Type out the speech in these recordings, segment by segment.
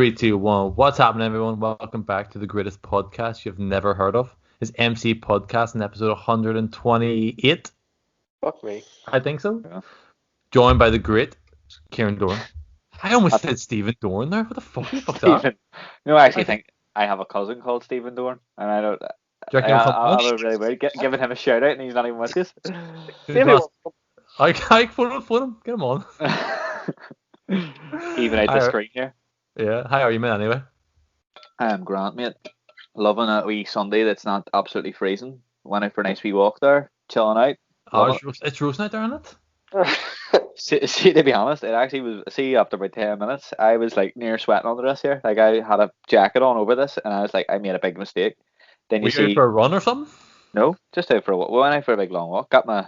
Three, two, one. What's happening, everyone? Welcome back to the greatest podcast you've never heard of. It's MCPodcasting, episode 128. Fuck me. I think so. Yeah. Joined by the great Ciaran Doran. I almost said Stephen Doran there. What the fuck? You fucked that. No, I actually think I have a cousin called Stephen Doran, and I don't. Do you reckon he'll come I on? was really weird giving him a shout out, and he's not even with us. I phone him. Get him on. Even out the screen here. Yeah. How are you, man? Anyway. I'm Grant, mate. Loving a wee Sunday that's not absolutely freezing. Went out for a nice wee walk there, chilling out. Oh, it's roasting out there, isn't it? See, to be honest, it actually was. See, after about 10 minutes, I was like near sweating under this here. Like I had a jacket on over this, and I was like, I made a big mistake. Then Were you out for a run or something? No, just out for a walk. We went out for a big long walk. Got my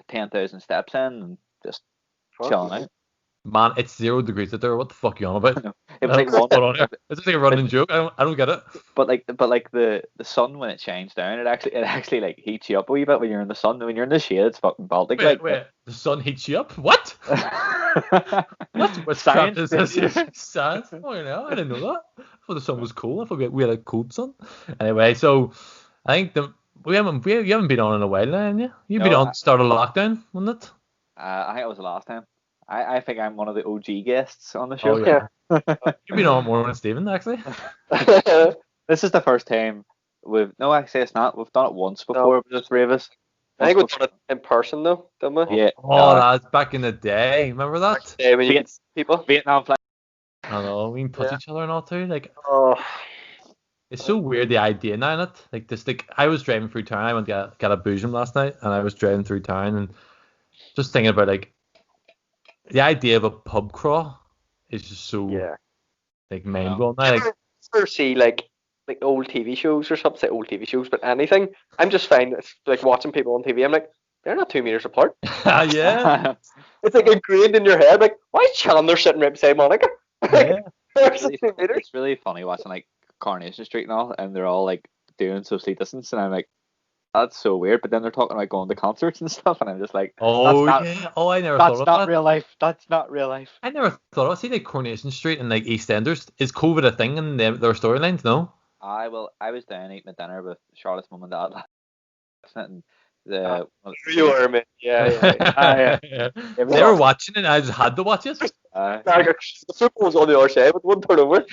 10,000 steps in, and just chilling out. Man, it's 0 degrees out there. What the fuck are you on about? It was like What's going on here? It's just like a running joke. I don't get it. But the sun, when it shines down, it actually like heats you up a wee bit when you're in the sun. When you're in the shade, it's fucking Baltic. Wait, the sun heats you up? What? What Science is this? Science? Oh, you know, I didn't know that. I thought the sun was cool. I thought we had a cold sun. Anyway, so I think you haven't been on in a while now, haven't you? You've been on to start a lockdown, wasn't it? I think it was the last time. I think I'm one of the OG guests on the show. Oh, yeah. You've been on more than Stephen, actually. This is the first time actually it's not. We've done it once before with the three of us. I think we've done it in person though, didn't we? Yeah. Oh, that's back in the day. Remember that? Yeah, when you get people. Vietnam flag. I know. We can touch each other and all too. Like, Oh, it's so weird, the idea now in it. Like this, like I was driving through town. I went to get a boozum last night, and I was driving through town and just thinking about like the idea of a pub crawl is just so like mind blowing. Like, I ever see like old TV shows or something, say old TV shows, but anything. I'm just fine. It's like watching people on TV. I'm like, they're not 2 meters apart. yeah. It's like ingrained in your head. Like, why is Chandler sitting right beside Monica? Yeah. There's 2 meters. It's really funny watching like Coronation Street and all, and they're all like doing socially distance, and I'm like, that's so weird. But then they're talking about going to concerts and stuff, and I'm just like, Oh, that's not, yeah. Oh, I never thought that's of not that. real life. That's not real life. I never thought of it. See, like Coronation Street and like EastEnders. Is COVID a thing in their storylines? No. I was down eating my dinner with Charlotte's mum and dad last night, and the You were, man. Yeah. They were watching it, and I just had to watch it. The football was on the other side, but one turn over.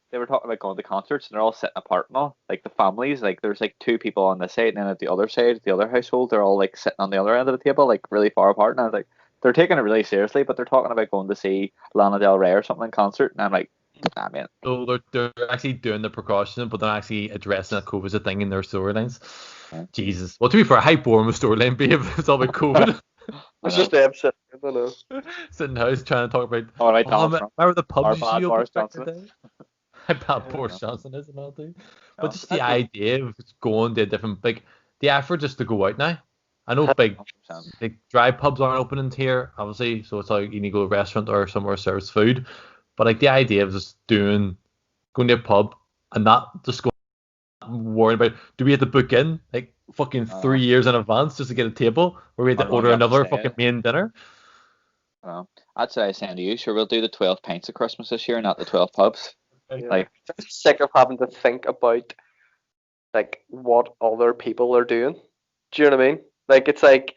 They were talking about going to concerts, and they're all sitting apart and all. Like the families, like there's like 2 people on this side, and then at the other side, the other household, they're all like sitting on the other end of the table, like really far apart. And I was like, they're taking it really seriously, but they're talking about going to see Lana Del Rey or something in concert, and I'm like, nah, man. So they're actually doing the precautions, but they're actually addressing that COVID's a thing in their storylines. Yeah. Jesus. Well, to be fair, how boring would storyline be if it's all about COVID? It's just them sitting. I don't know. Sitting in the house trying to talk about. All right, Donald Trump. Remember the pubs Our bad you Boris opened back Johnson. in the day? How bad Boris Johnson is and all too. But No, just the that's idea of going to a different, like the effort just to go out now. I know big 100%. like dry pubs aren't opening here, obviously, so it's like you need to go to a restaurant or somewhere that serves food. But like the idea of just going to a pub and not just going worrying about do we have to book in like fucking 3 years in advance just to get a table or we have to Or order you have to another stay. fucking main dinner. That's what I was saying to you. Sure, we'll do the 12 pints of Christmas this year, not the 12 pubs. Yeah. Like, I'm sick of having to think about like what other people are doing. Do you know what I mean? Like it's like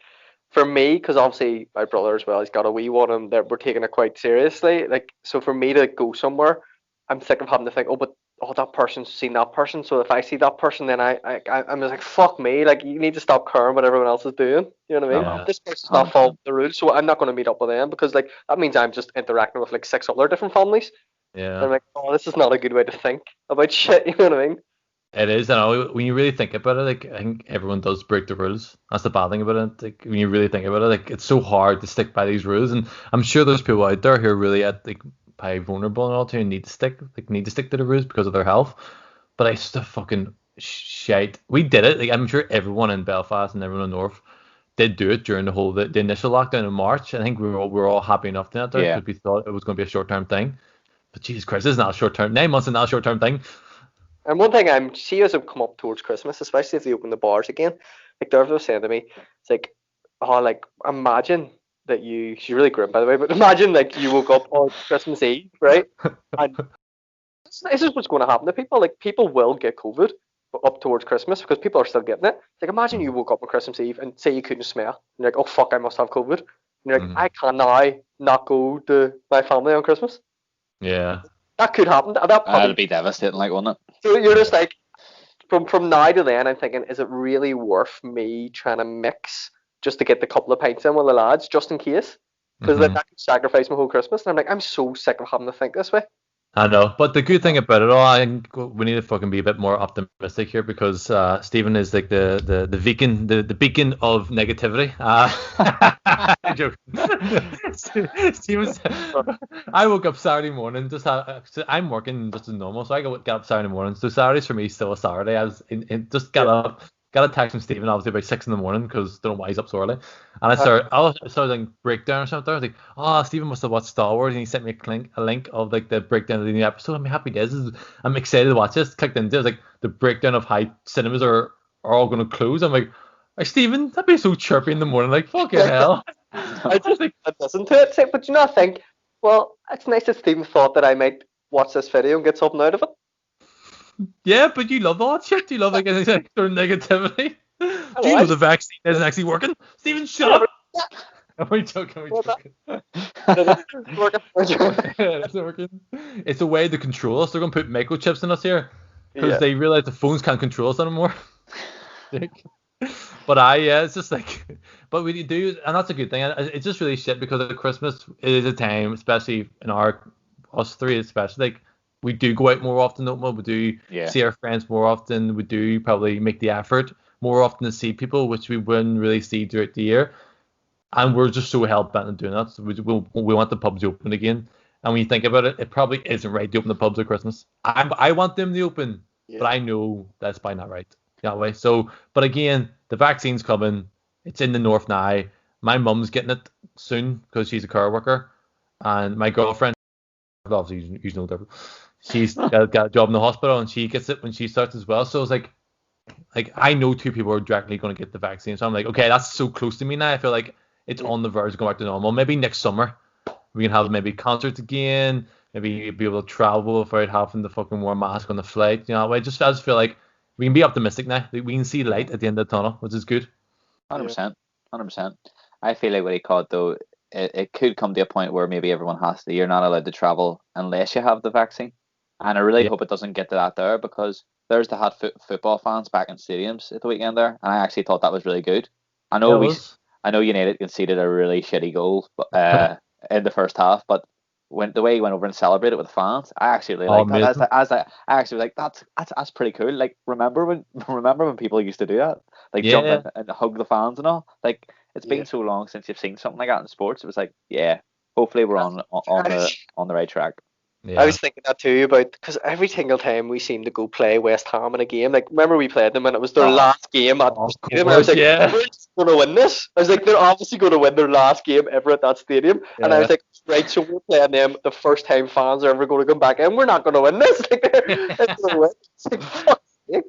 for me, because obviously my brother as well, he's got a wee one, and we're taking it quite seriously. Like so, for me to go somewhere, I'm sick of having to think, but that person's seen that person, so if I see that person, then I'm just like, fuck me. Like you need to stop caring what everyone else is doing. You know what I mean? Yeah. This person's not following the rules, so I'm not going to meet up with them because like that means I'm just interacting with like 6 other different families. Yeah. I'm like, oh, this is not a good way to think about shit. You know what I mean? It is, I know. When you really think about it, like I think everyone does break the rules. That's the bad thing about it. Like when you really think about it, like it's so hard to stick by these rules, and I'm sure there's people out there who are really probably vulnerable and all too, and need to stick to the rules because of their health. But I just fucking shite. We did it. Like I'm sure everyone in Belfast and everyone in North did do it during the initial lockdown in March. I think we were all happy enough to that because we thought it was going to be a short term thing. But Jesus Christ, this is not a short term. 9 months is not a short term thing. And one thing I'm see as I've come up towards Christmas, especially if they open the bars again, like Derv was saying to me, it's like, oh, like imagine that she's really grim, by the way, but imagine like you woke up on Christmas Eve, right? And this is what's going to happen to people. Like, people will get COVID up towards Christmas because people are still getting it. Like, imagine you woke up on Christmas Eve and say you couldn't smell. And you're like, oh fuck, I must have COVID. And you're like, I can now not go to my family on Christmas. Yeah. That could happen. That'd be devastating, like, wouldn't it? So you're just like, from now to then, I'm thinking, is it really worth me trying to mix just to get the couple of pints in with the lads, just in case? Because that could sacrifice my whole Christmas. And I'm like, I'm so sick of having to think this way. I know, but the good thing about it all, I think we need to fucking be a bit more optimistic here because Stephen is like the beacon, the beacon of negativity. I'm joking. Stephen's, I woke up Saturday morning, I'm working just as normal, so I get up Saturday morning. So Saturday's for me still a Saturday. I was just got up. Got a text from Stephen obviously about 6 a.m. because don't know why he's up so early. And I started like breakdown or something. I was like, oh, Stephen must have watched Star Wars, and he sent me a link of like the breakdown of the new episode. I'm happy days. I'm excited to watch this. Clicked into it. It was like the breakdown of how cinemas are all going to close. I'm like, hey, Stephen, that'd be so chirpy in the morning. Like, fucking hell. I just think that doesn't to it. But you not think, well, it's nice that Stephen thought that I might watch this video and get something out of it. Yeah, but you love all that shit. You love like any sort of negativity. Do you know the vaccine isn't actually working? Stephen, shut up. Are we joking? It's not working. It's a way to control us. They're going to put microchips in us here because they realize the phones can't control us anymore. But it's just like, but we do, and that's a good thing. It's just really shit because at Christmas it is a time, especially in us three, especially like. We do go out more often, don't we? We do see our friends more often. We do probably make the effort more often to see people, which we wouldn't really see throughout the year. And we're just so hell-bent on doing that. So we want the pubs open again. And when you think about it, it probably isn't right to open the pubs at Christmas. I want them to open, but I know that's probably not right that way. So, but again, the vaccine's coming. It's in the north now. My mum's getting it soon because she's a car worker. And my girlfriend, obviously, you know different. She's got a job in the hospital and she gets it when she starts as well. So it's like I know 2 people are directly going to get the vaccine. So I'm like, okay, that's so close to me now. I feel like it's on the verge of going back to normal. Maybe next summer we can have maybe concerts again. Maybe be able to travel without having the fucking wear mask on the flight. You know, I just feel like we can be optimistic now. We can see light at the end of the tunnel, which is good. 100%. I feel like what he called though, it could come to a point where maybe you're not allowed to travel unless you have the vaccine. And I really hope it doesn't get to that there because there's the had football fans back in stadiums at the weekend there, and I actually thought that was really good. I know United conceded a really shitty goal in the first half, but the way he went over and celebrated with the fans, I actually really liked that. I actually was like, that's pretty cool. Like remember when people used to do that, like jump in and hug the fans and all. Like it's been so long since you've seen something like that in sports. It was like, hopefully we're on the right track. Yeah. I was thinking that too because every single time we seem to go play West Ham in a game, like remember we played them and it was their last game at the stadium, and I was like, we're just going to win this. I was like, they're obviously going to win their last game ever at that stadium, and I was like, right, so we're playing them the first time fans are ever going to come back in. We're not going to win this.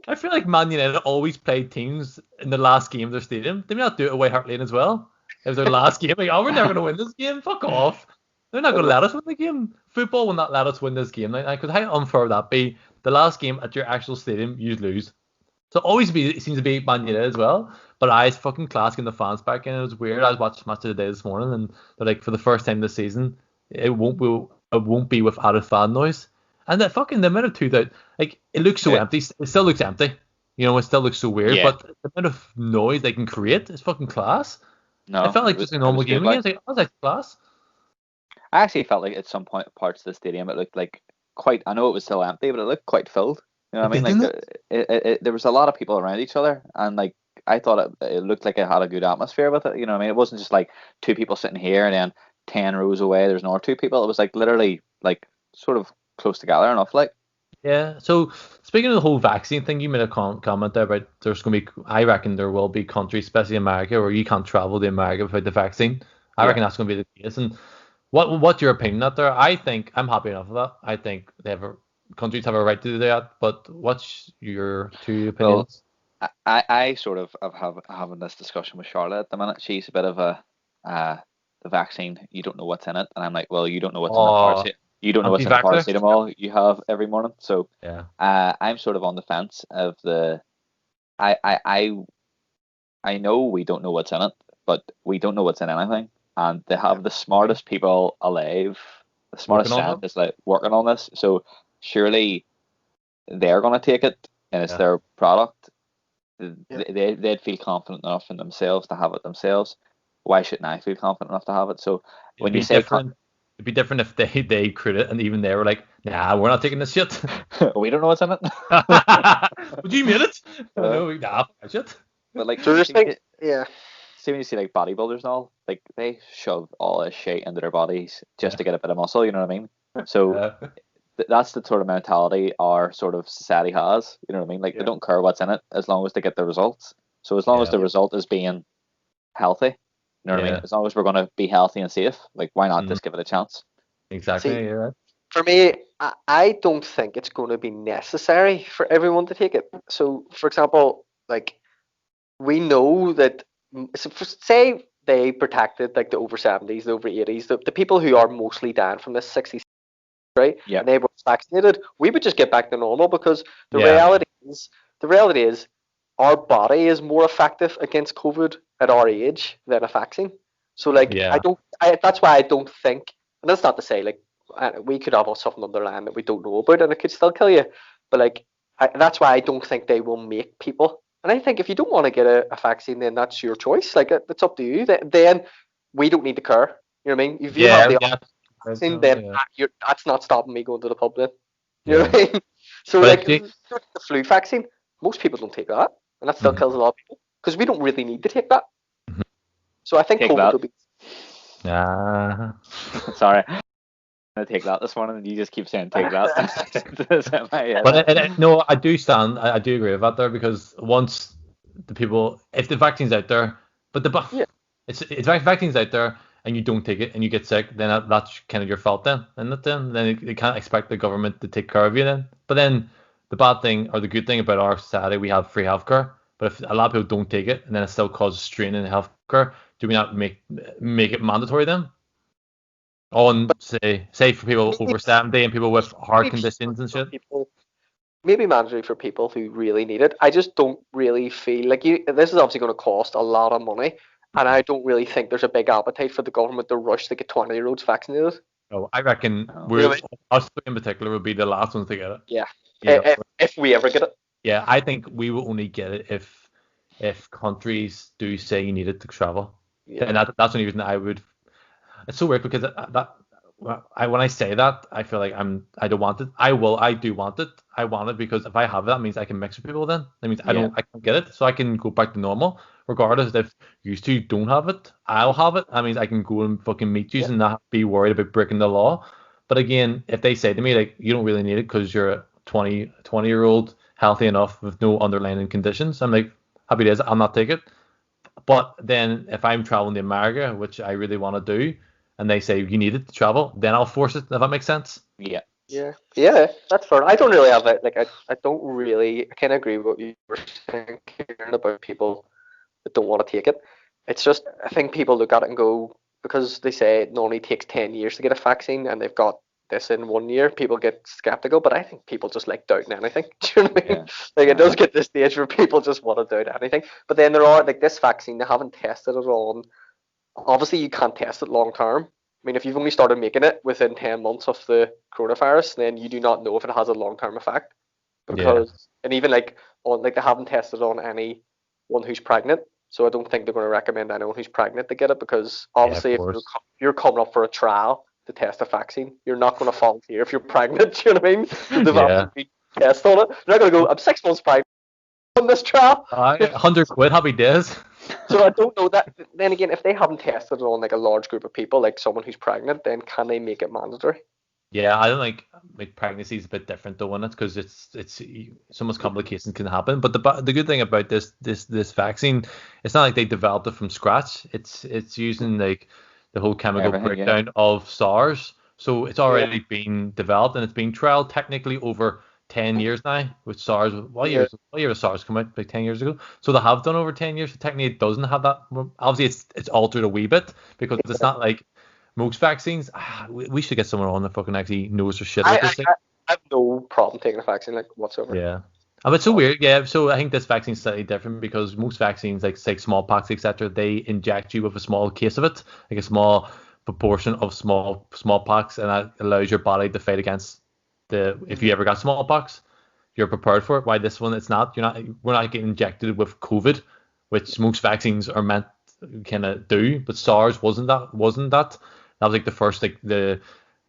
I feel like Man United always played teams in the last game of their stadium. They may not do it away Hart Lane as well. It was their last game. Like, we're never going to win this game. Fuck off. They're not going to let us win the game. Football will not let us win this game. Because how unfair would that be? The last game at your actual stadium, you lose. So it seems to be Man United as well. But it's fucking class getting the fans back in. It was weird. I was watching Match of the Day this morning, and they're like, for the first time this season, it won't be with added fan noise. And that fucking the amount of it looks so empty. It still looks empty. You know, it still looks so weird. Yeah. But the amount of noise they can create is fucking class. No, it felt like just a normal game again. I was like, class. I actually felt like at some parts of the stadium it looked like quite. I know it was still empty, but it looked quite filled. You know what I mean? Like there was a lot of people around each other, and like I thought it looked like it had a good atmosphere with it. You know what I mean? It wasn't just like 2 people sitting here and then 10 rows away there's another 2 people. It was like literally like sort of close together enough. Like yeah. So speaking of the whole vaccine thing, you made a comment there about there's going to be. I reckon there will be countries, especially America, where you can't travel to America without the vaccine. I reckon that's going to be the case. And what's your opinion out there? I think I'm happy enough with that. I think countries have a right to do that. But what's your 2 opinions? Well, I sort of have having this discussion with Charlotte at the minute. She's a bit of a the vaccine, you don't know what's in it, and I'm like, well, you don't know what's in Oh, you don't know what's in a anti-vaxxer? paracetamol you have every morning. So Yeah. I'm sort of on the fence of I I I I know we don't know what's in it, but we don't know what's in anything, and they have the smartest people alive, the Working smartest on it? scientists like working on this. So surely they're going to take it, and it's Yeah. their product. Yeah. They'd feel confident enough in themselves to have it themselves. Why shouldn't I feel confident enough to have it? So It'd when you be say different. It'd be different if they created it and even they were like, nah, we're not taking this shit. we don't know what's in it, Would you made it? Uh, No, nah, shit. but like, so just think, yeah. see when you see like bodybuilders and all, like they shove all this shit into their bodies just Yeah. to get a bit of muscle. You know what I mean? So Yeah. that's the sort of mentality our sort of society has. You know what I mean? Like Yeah. they don't care what's in it as long as they get the results. So as long as Yeah. the result is being healthy, you know what I mean? Yeah. As long as we're going to be healthy and safe, like why not Mhm. just give it a chance? Exactly. See, Yeah. Right. for me, I don't think it's going to be necessary for everyone to take it. So, for example, like we know that, say they protected like the over 70s, the over 80s, the people who are mostly dying from this 60s, right? Yeah. And they were vaccinated, we would just get back to normal because the Yeah. reality is our body is more effective against COVID at our age than a vaccine. So like Yeah. that's why I don't think, and that's not to say like we could have something underlying that we don't know about and it could still kill you, but like that's why I don't think they will make people. And I think if you don't want to get a vaccine, then that's your choice. Like it's up to you. Then we don't need to care. You know what I mean? If you have Yeah. the Yeah. vaccine, then Yeah. that's not stopping me going to the pub then. You know Yeah. what I mean? So But like actually, the flu vaccine, most people don't take that, and that still mhm. kills a lot of people because we don't really need to take that. So I think Take COVID that. will be. Ah. Sorry. I'm gonna take that this morning and you just keep saying take that. It's in my head. But no, I do stand. I do agree with that there because once the people, if the vaccine's out there, but Yeah. it's vaccine's out there and you don't take it and you get sick, then that's kind of your fault then, isn't it? Then you can't expect the government to take care of you then. But then the bad thing or the good thing about our society, we have free healthcare. But if a lot of people don't take it and then it still causes strain in healthcare, do we not make it mandatory then? On say for people Maybe, over 70 and people with heart maybe conditions and for shit. people, maybe mandatory for people who really need it. I just don't really feel like you. This is obviously going to cost a lot of money, and I don't really think there's a big appetite for the government to rush to get 20-year-olds vaccinated. No, I reckon Oh. You know we're what I mean? us three in particular will be the last ones to get it. Yeah. Yeah, If we ever get it. yeah. I think we will only get it if countries do say you need it to travel. Yeah. Then that's the only reason I would. It's so weird because when I say that I feel like I don't want it. I do want it. I want it because if I have it, that means I can mix with people. Then that means I Yeah. can't get it, so I can go back to normal. Regardless if you two don't have it, I'll have it. That means I can go and fucking meet you Yeah. and not be worried about breaking the law. But again, if they say to me like you don't really need it because you're a 20-year-old healthy enough with no underlying conditions, I'm like happy days. I'll not take it. But then if I'm traveling to America, which I really want to do, and they say you need it to travel, then I'll force it. If that makes sense. Yeah. Yeah, that's fair. I don't really have it. Like, I don't really. I kind of agree with what you were saying, Kieran, about people that don't want to take it. It's just, I think people look at it and go, because they say it normally takes 10 years to get a vaccine and they've got this in 1 year, people get skeptical. But I think people just like doubting anything. Do you know what I mean? Yeah. Like, it does get to the stage where people just want to doubt anything. But then there are, like, this vaccine, they haven't tested it on. Obviously, you can't test it long term. I mean, if you've only started making it within 10 months of the coronavirus, then you do not know if it has a long term effect. Yeah. Because, and even like, on like they haven't tested on anyone who's pregnant. So I don't think they're going to recommend anyone who's pregnant to get it because Yeah, of obviously, if course. you're coming up for a trial to test a vaccine, you're not going to volunteer if you're pregnant. Do you know what I mean? They've Yeah. absolutely test on it. They're not going to go, I'm 6 months pregnant on this trial. 100 quid, happy days. So I don't know that. Then again, if they haven't tested it on like a large group of people, like someone who's pregnant, then can they make it mandatory? Yeah, I don't like pregnancy is a bit different though, isn't it? Because it's so much complications can happen. But the good thing about this vaccine, it's not like they developed it from scratch. It's using like the whole chemical Everything. Yeah. breakdown of SARS. So it's Yeah. already been developed and it's being trialed technically over 10 years now with SARS. What Yeah. year did SARS come out? Like 10 years ago. So they have done over 10 years. So technically, it doesn't have that. Obviously, it's altered a wee bit because it's not like most vaccines. We should get someone on that fucking actually knows their shit about this thing. I have no problem taking a vaccine like whatsoever. Yeah. But it's so weird, yeah. So I think this vaccine is slightly different because most vaccines, like say smallpox, etc., they inject you with a small case of it, like a small proportion of smallpox, and that allows your body to fight against if you ever got smallpox, you're prepared for it. Why this one, it's not. We're not getting injected with COVID, which most vaccines are meant to kind of do. But SARS wasn't that. That was like the first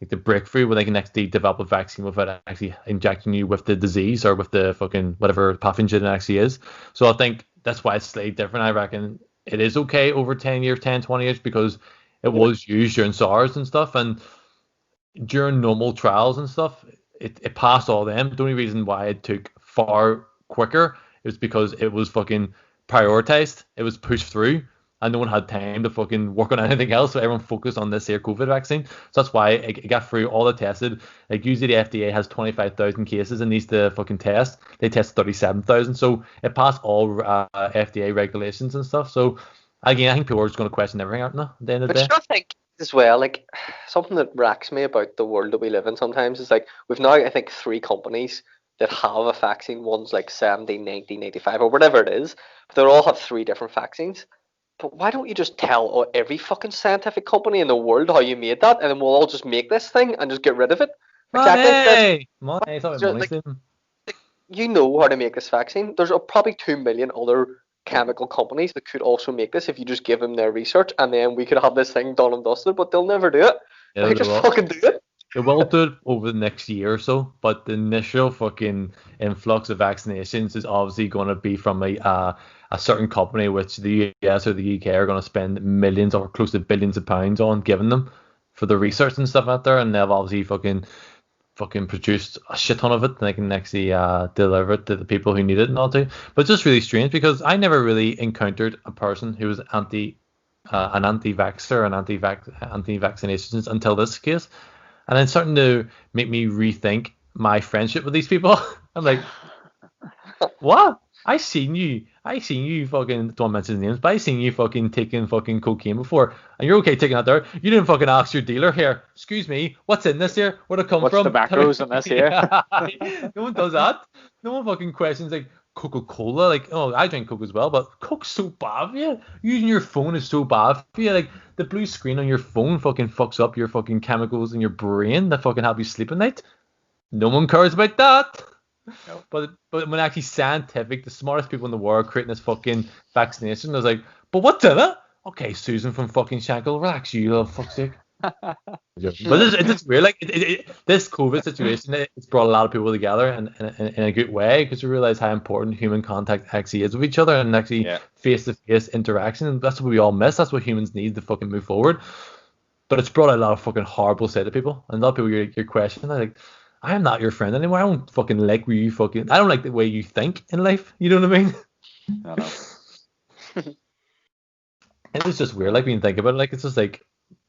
the breakthrough where they can actually develop a vaccine without actually injecting you with the disease or with the fucking whatever pathogen it actually is. So I think that's why it's slightly different. I reckon it is okay over 10 years, 10, 20 years because it was used during SARS and stuff. And during normal trials and stuff, it passed all them. The only reason why it took far quicker is because it was fucking prioritized. It was pushed through. And no one had time to fucking work on anything else, so everyone focused on this here COVID vaccine. So that's why it got through all the tested. Like usually the FDA has 25,000 cases and needs to fucking test. They test 37,000, so it passed all FDA regulations and stuff. So again, I think people are just going to question everything, aren't they? At the end of the day. But I think as well, like something that racks me about the world that we live in sometimes is like we've now I think 3 companies that have a vaccine. One's like 70, 90, 85 or whatever it is, but they all have 3 different vaccines. But why don't you just tell every fucking scientific company in the world how you made that, and then we'll all just make this thing and just get rid of it? Money! Money! You know how to make this vaccine. There's probably 2 million other chemical companies that could also make this if you just give them their research, and then we could have this thing done and dusted, but they'll never do it. Yeah, they just fucking do it. They will do it over the next year or so, but the initial fucking influx of vaccinations is obviously going to be from a certain company, which the US or the UK are going to spend millions or close to billions of pounds on giving them for the research and stuff out there, and they've obviously fucking produced a shit ton of it, and they can actually deliver it to the people who need it and all too. But it's just really strange because I never really encountered a person who was an anti-vaxxer and anti-vaccinations until this case. And it's starting to make me rethink my friendship with these people. I'm like, what? I seen you fucking, don't mention names, but I seen you fucking taking fucking cocaine before, and you're okay taking that there. You didn't fucking ask your dealer here, excuse me, what's in this here? Where'd it come from? What's the macros in this here? No one does that. No one fucking questions like Coca-Cola. Like, oh, I drink Coke as well, but Coke's so bad for you. Using your phone is so bad for you. Like, the blue screen on your phone fucking fucks up your fucking chemicals in your brain that fucking help you sleep at night. No one cares about that. No. But when actually scientific, the smartest people in the world creating this fucking vaccination, I was like, but what did it? Okay, Susan from fucking Shankill, relax, you little fuck's sake. But it's weird, like this COVID situation, it's brought a lot of people together in a good way because we realize how important human contact actually is with each other and actually face-to-face interaction. And that's what we all miss. That's what humans need to fucking move forward. But it's brought a lot of fucking horrible shit to people, and a lot of people you're questioning. Like, I am not your friend anymore. I don't fucking like where you fucking. I don't like the way you think in life. You know what I mean? I know. It was just weird. Like when you think about it, like it's just like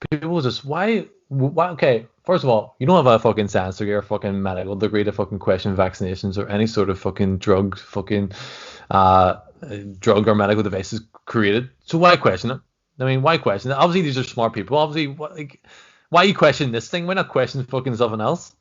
people just why. Okay, first of all, you don't have a fucking science degree or fucking medical degree to fucking question vaccinations or any sort of fucking drug or medical devices created. So why question it? I mean, why question it? Obviously, these are smart people. Obviously, why you question this thing? Why not question fucking something else?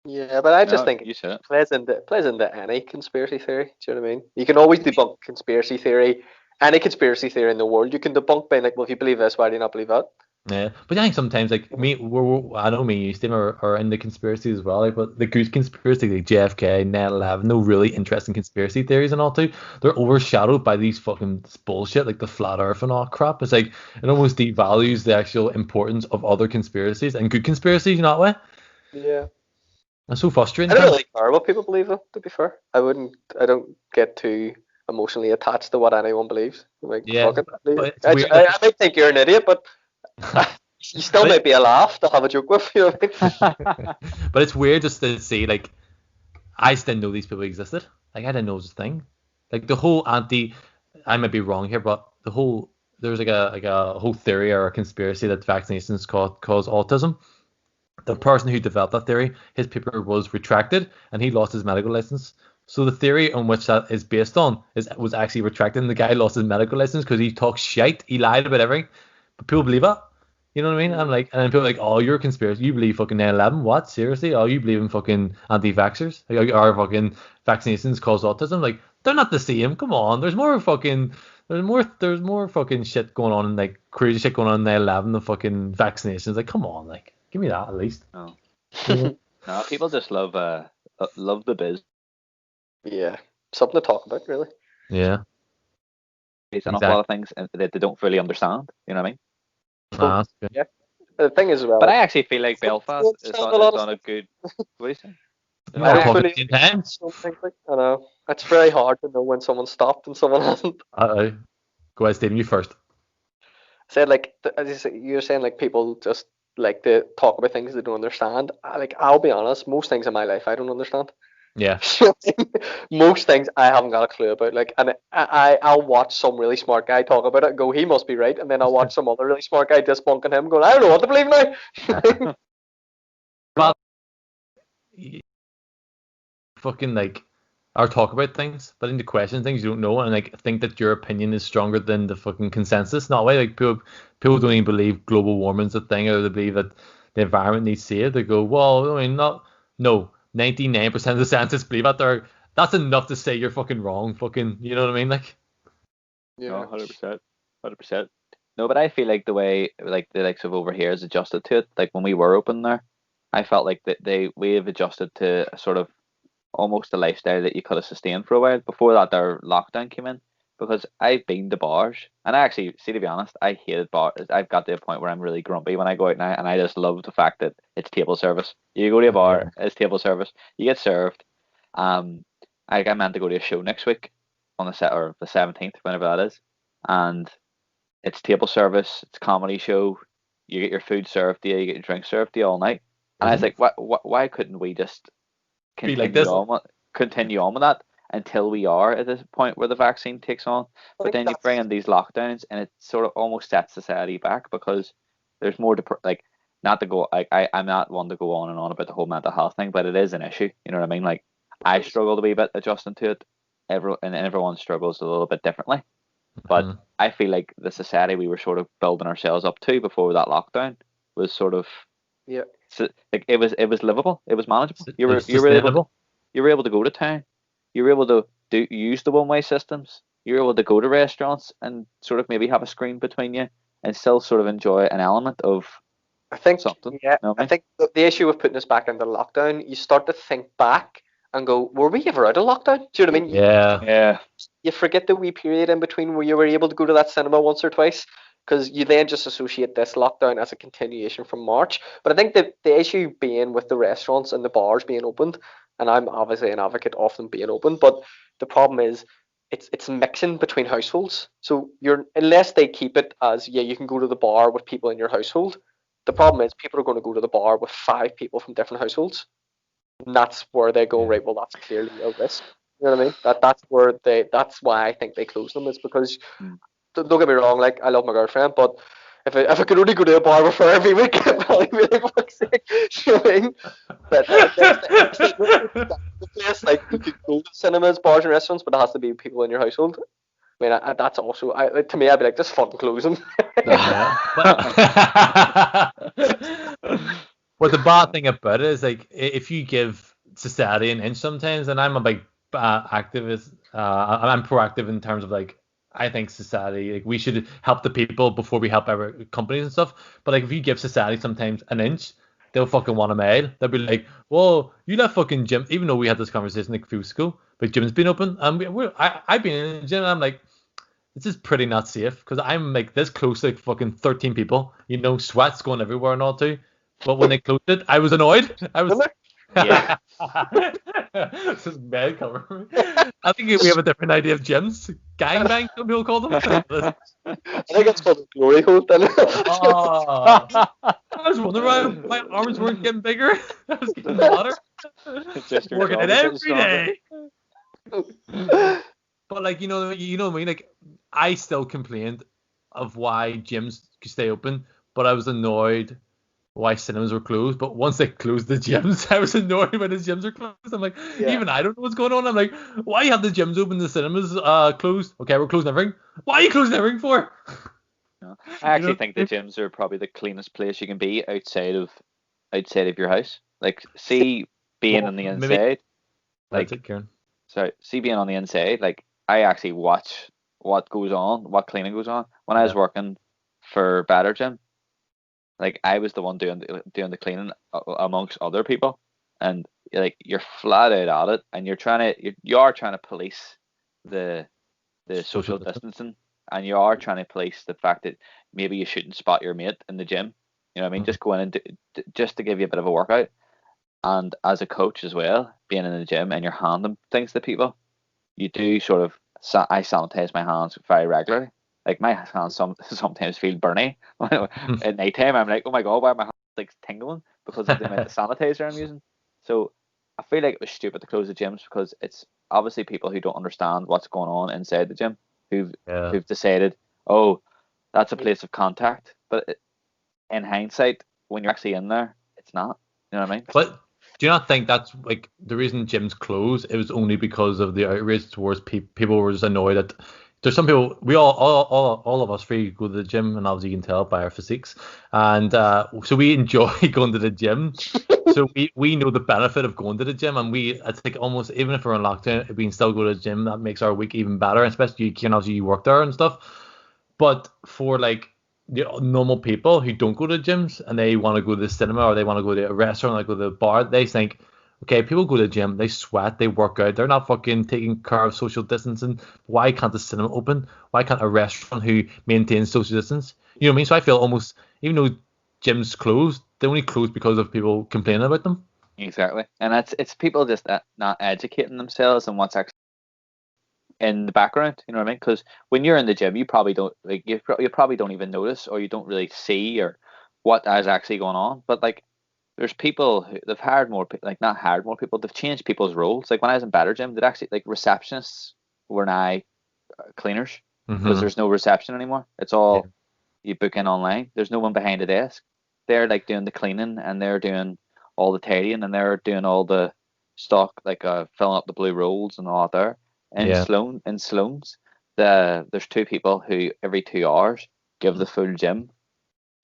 Yeah, but I just think it plays into any conspiracy theory. Do you know what I mean? You can always debunk conspiracy theory. Any conspiracy theory in the world, you can debunk by like, well, if you believe this, why do you not believe that? Yeah, but I think sometimes like I know me and you, Steve, are into conspiracy as well. Like, but the good conspiracy, like JFK, 9/11, no really interesting conspiracy theories and all too. They're overshadowed by these fucking bullshit like the flat Earth and all crap. It's like it almost devalues the actual importance of other conspiracies and good conspiracies. You know that way? Yeah. It's so frustrating. I don't really care what people believe, though. To be fair, I don't get too emotionally attached to what anyone believes. Like, fuck it. I might think you're an idiot, but you still might be a laugh to have a joke with. You know what I mean? But it's weird just to see, like, I still know these people existed. Like, I didn't know it was a thing. Like the whole I might be wrong here, but there's like a whole theory or a conspiracy that vaccinations cause autism. the person who developed that theory, his paper was retracted and he lost his medical license. So the theory on which that is based on was actually retracted, and the guy lost his medical license because he talks shite. He lied about everything, but people believe it. You know what I mean? I'm like, and then people are like, oh, you're a conspiracy. You believe fucking 9/11? What? Seriously? Oh, you believe in fucking anti-vaxxers? Like, or fucking vaccinations cause autism? Like, they're not the same. Come on. There's more fucking shit going on, and like crazy shit going on in 9/11 than fucking vaccinations. Like, come on, like, give me that at least. No. Yeah. No, people just love the biz. Yeah, something to talk about, really. Yeah. It's an awful lot of things that they don't fully understand. You know what I mean? That's good. Yeah. The thing is, as well, But I actually feel like Belfast is understand a lot of on a good. What do you say? You are I talking fully at the same time. something like, I know it's very hard to know when someone stopped and someone hasn't. Go ahead, Stephen. You first. Said like as you say, you're saying, like people just like to talk about things they don't understand. Like I'll be honest, most things in my life I don't understand. Yeah. Most things I haven't got a clue about. Like, and I'll watch some really smart guy talk about it and go, he must be right, and then I'll watch some other really smart guy debunking him, going, I don't know what to believe now. But fucking like, or talk about things, but into question things you don't know, and like think that your opinion is stronger than the fucking consensus. Not way. Like people don't even believe global warming's a thing, or they believe that the environment needs saved. They go, well, I mean, not no. 99% of the scientists believe that. That's enough to say you're fucking wrong. Fucking, you know what I mean? Like, No, 100%, 100%. No, but I feel like the way like the likes of over here has adjusted to it. Like when we were open there, I felt like that we have adjusted to a sort of almost a lifestyle that you could have sustained for a while. Before that, their lockdown came in, because I've been to bars, and I actually, see, to be honest, I hated bars. I've got to a point where I'm really grumpy when I go out now, and I just love the fact that it's table service. You go to a bar, it's table service. You get served. I meant to go to a show next week on the 17th, whenever that is, and it's table service. It's a comedy show. You get your food served to you. You get your drink served to you all night. And I was like, why couldn't we just be like this. continue on with that until we are at this point where the vaccine takes on? But then you bring in these lockdowns, and it sort of almost sets society back, because there's more like, not to go, I'm not one to go on and on about the whole mental health thing, but it is an issue. You know what I mean? Like, I struggle to be a bit adjusting to it. Everyone struggles a little bit differently. But I feel like the society we were sort of building ourselves up to before that lockdown was sort of, so, like, it was livable. It was manageable. You were able to go to town. You were able to use the one-way systems. You were able to go to restaurants and sort of maybe have a screen between you and still sort of enjoy an element of something. Yeah, you know I think the issue with putting us back into lockdown, you start to think back and go, were we ever out of lockdown? Do you know what I mean? Yeah. You forget the wee period in between where you were able to go to that cinema once or twice, because you then just associate this lockdown as a continuation from March. But I think the issue being with the restaurants and the bars being opened, and I'm obviously an advocate of them being open, but the problem is it's mixing between households. So unless they keep it as, yeah, you can go to the bar with people in your household, the problem is people are going to go to the bar with 5 people from different households. And that's where they go, right, well, that's clearly a risk. You know what I mean? That's why I think they close them, is because, don't get me wrong, like, I love my girlfriend, but if I could only go to a bar with her every week, I'd probably be like, fuck's sake. You know what I mean? But the place, like, you could go to cinemas, bars, and restaurants, but it has to be people in your household. I mean, that's also, to me, I'd be like, just fucking close them. Well, the bad thing about it is, like, if you give society an inch sometimes, and I'm a big activist, I'm proactive in terms of, like, I think society, like, we should help the people before we help our companies and stuff. But like, if you give society sometimes an inch, they'll fucking want a mile. They'll be like, well, you left fucking gym, even though we had this conversation like a few weeks ago, but gym's been open, and I've been in the gym, and I'm like, this is pretty not safe, because I'm like this close to like fucking 13 people, you know, sweat's going everywhere and all too. But when they closed it, I was annoyed. I was. Yeah. This is bad cover. I think we have a different idea of gyms. Gangbang, some people call them. I think it's called a glory hole then. I was wondering why my arms weren't getting bigger. I was getting hotter. Working it every day. But like, you know what I mean? Like, I still complained of why gyms could stay open, but I was annoyed why cinemas were closed, but once they closed the gyms, I was annoyed when the gyms are closed. I'm like, Yeah. even I don't know what's going on. I'm like, why you have the gyms open, the cinemas closed? Okay, we're closing everything. Why are you closing everything for? No. I actually You think the know? gyms are probably the cleanest place you can be outside of your house. Like, see being Well, on the maybe inside, that's like it, Kieran. sorry, see being on the inside, like I actually watch what goes on, what cleaning goes on. When I was Yeah. working for Batter Gym, like I was the one doing the cleaning amongst other people, and like you're flat out at it, and you are trying to police the Social social distance. distancing, and you are trying to police the fact that maybe you shouldn't spot your mate in the gym. You know what I mean? Mm. Just go in and just to give you a bit of a workout. And as a coach as well, being in the gym and you're handing things to people, you do sort of. I sanitize my hands very regularly. Like my hands sometimes feel burny at night time. I'm like, oh my god, why are my hands like tingling because of the amount of sanitizer I'm using? So I feel like it was stupid to close the gyms because it's obviously people who don't understand what's going on inside the gym Yeah. who've decided, oh, that's a place of contact. But in hindsight, when you're actually in there, it's not. You know what I mean? But do you not think that's like the reason gyms closed? It was only because of the outrage towards people were just annoyed at. There's some people. We all of us three go to the gym, and obviously you can tell by our physiques, and so we enjoy going to the gym. So we know the benefit of going to the gym, and I think almost even if we're in lockdown, we can still go to the gym. That makes our week even better, especially you can obviously you work there and stuff. But for like the normal people who don't go to gyms and they want to go to the cinema or they want to go to a restaurant, like go to the bar, they think, okay, people go to the gym, they sweat, they work out, they're not fucking taking care of social distancing. Why can't the cinema open? Why can't a restaurant who maintains social distance? You know what I mean? So I feel almost, even though gyms closed, they only closed because of people complaining about them. Exactly, and it's people just not educating themselves on what's actually in the background. You know what I mean? Because when you're in the gym, you probably don't like you probably don't even notice or you don't really see or what is actually going on. But like, there's people who they've hired more like not hired more people. They've changed people's roles. Like when I was in Batter Gym, they'd actually like receptionists were now cleaners because Mm-hmm. there's no reception anymore. It's Yeah. all you book in online. There's no one behind a desk. They're like doing the cleaning and they're doing all the tidying and they're doing all the stock like filling up the blue rolls and all that there. Yeah. In Sloan's, there's two people who every 2 hours give the full gym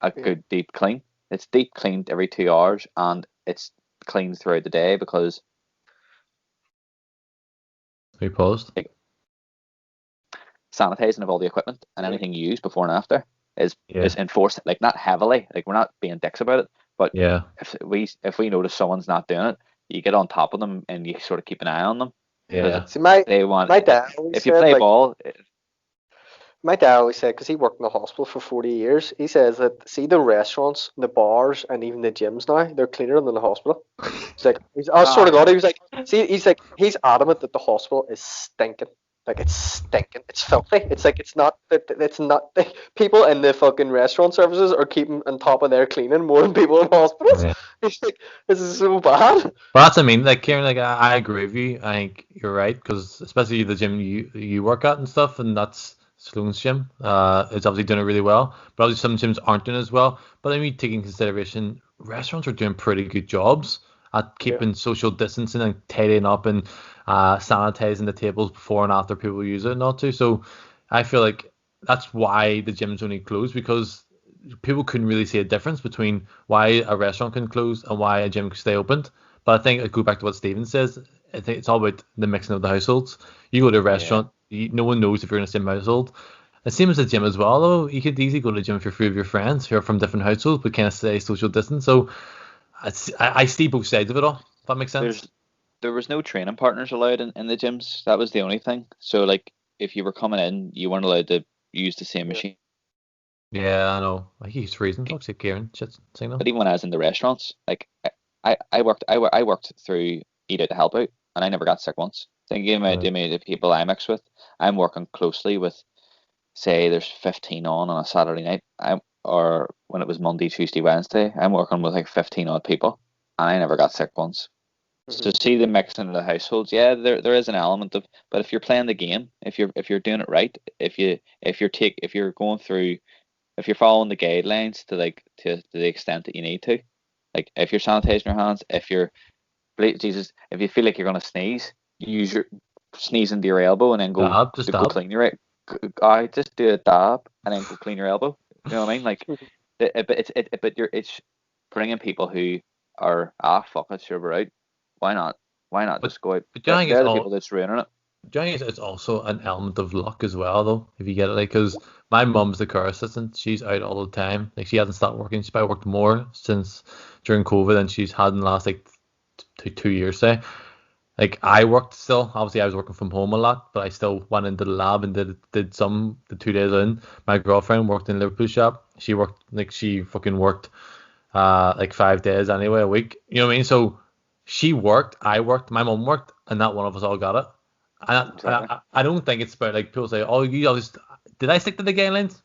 a Yeah. good deep clean. It's deep cleaned every 2 hours and it's cleaned throughout the day because We paused. like, sanitizing of all the equipment and Yeah. anything you use before and after Yeah. is enforced, like not heavily, like we're not being dicks about it, but Yeah. if we notice someone's not doing it, you get on top of them and you sort of keep an eye on them because Yeah. See, my they want my dad always if you said play like ball, my dad always said because he worked in the hospital for 40 years. He says that see the restaurants, the bars, and even the gyms now they're cleaner than the hospital. He's like, I swear to ah, God, he was like, see, he's like, he's adamant that the hospital is stinking. Like it's stinking. It's filthy. It's like it's not that it's not people in the fucking restaurant services are keeping on top of their cleaning more than people in hospitals. Yeah. He's like, this is so bad. But that's what I mean, like Kieran, like I agree with you. I think you're right because especially the gym you work at and stuff, and that's Sloan's gym. It's obviously doing it really well, but obviously some gyms aren't doing it as well. But then we take in consideration, restaurants are doing pretty good jobs at Yeah. keeping social distancing and tidying up and sanitizing the tables before and after people use it and all too. So I feel like that's why the gym's only closed because people couldn't really see a difference between why a restaurant can close and why a gym can stay open. But I think I go back to what Steven says. I think it's all about the mixing of the households. You go to a yeah, restaurant, no one knows if you're in the same household. The same as the gym as well, though. You could easily go to the gym if you're free with your friends who are from different households, but kind of stay social distance. So I see both sides of it all. If that makes sense. there's there was no training partners allowed in the gyms. That was the only thing. So like if you were coming in, you weren't allowed to use the same Yeah. machine. Yeah, I know. I keep freezing. Fuck's sake, Kieran. Shit, signal. But even when I was in the restaurants, like I worked through Eat Out to Help Out, and I never got sick once. Thinking about Right. the people I mix with, I'm working closely with, say, there's 15 on a Saturday night. Or when it was Monday, Tuesday, Wednesday, I'm working with like 15 odd people, and I never got sick once. So Mhm. see the mixing of the households, yeah, there is an element of, but if you're playing the game, if you're doing it right, if you're going through if you're following the guidelines to the extent that you need to, like if you're sanitizing your hands, if you're Jesus, if you feel like you're gonna sneeze, you use your sneeze into your elbow and then Just go dab. clean your I just do a dab and then go clean your elbow. You know what I mean? Like, it's bringing people who are fuck it, sure we're out. Why not? Why not just go out? But do you think They're the people that's ruining it. Do you think it's also an element of luck as well, though, if you get it? Like, because my mum's the care assistant. She's out all the time. Like, she hasn't stopped working. She's probably worked more since during COVID than she's had in the last, like, 2 years, say. Like, I worked still. Obviously, I was working from home a lot, but I still went into the lab and did some the 2 days in. My girlfriend worked in Liverpool shop. She fucking worked like 5 days anyway a week. You know what I mean? So she worked, I worked, my mum worked, and not one of us all got it. I don't think it's about, like, people say, oh, you always did I stick to the guidelines?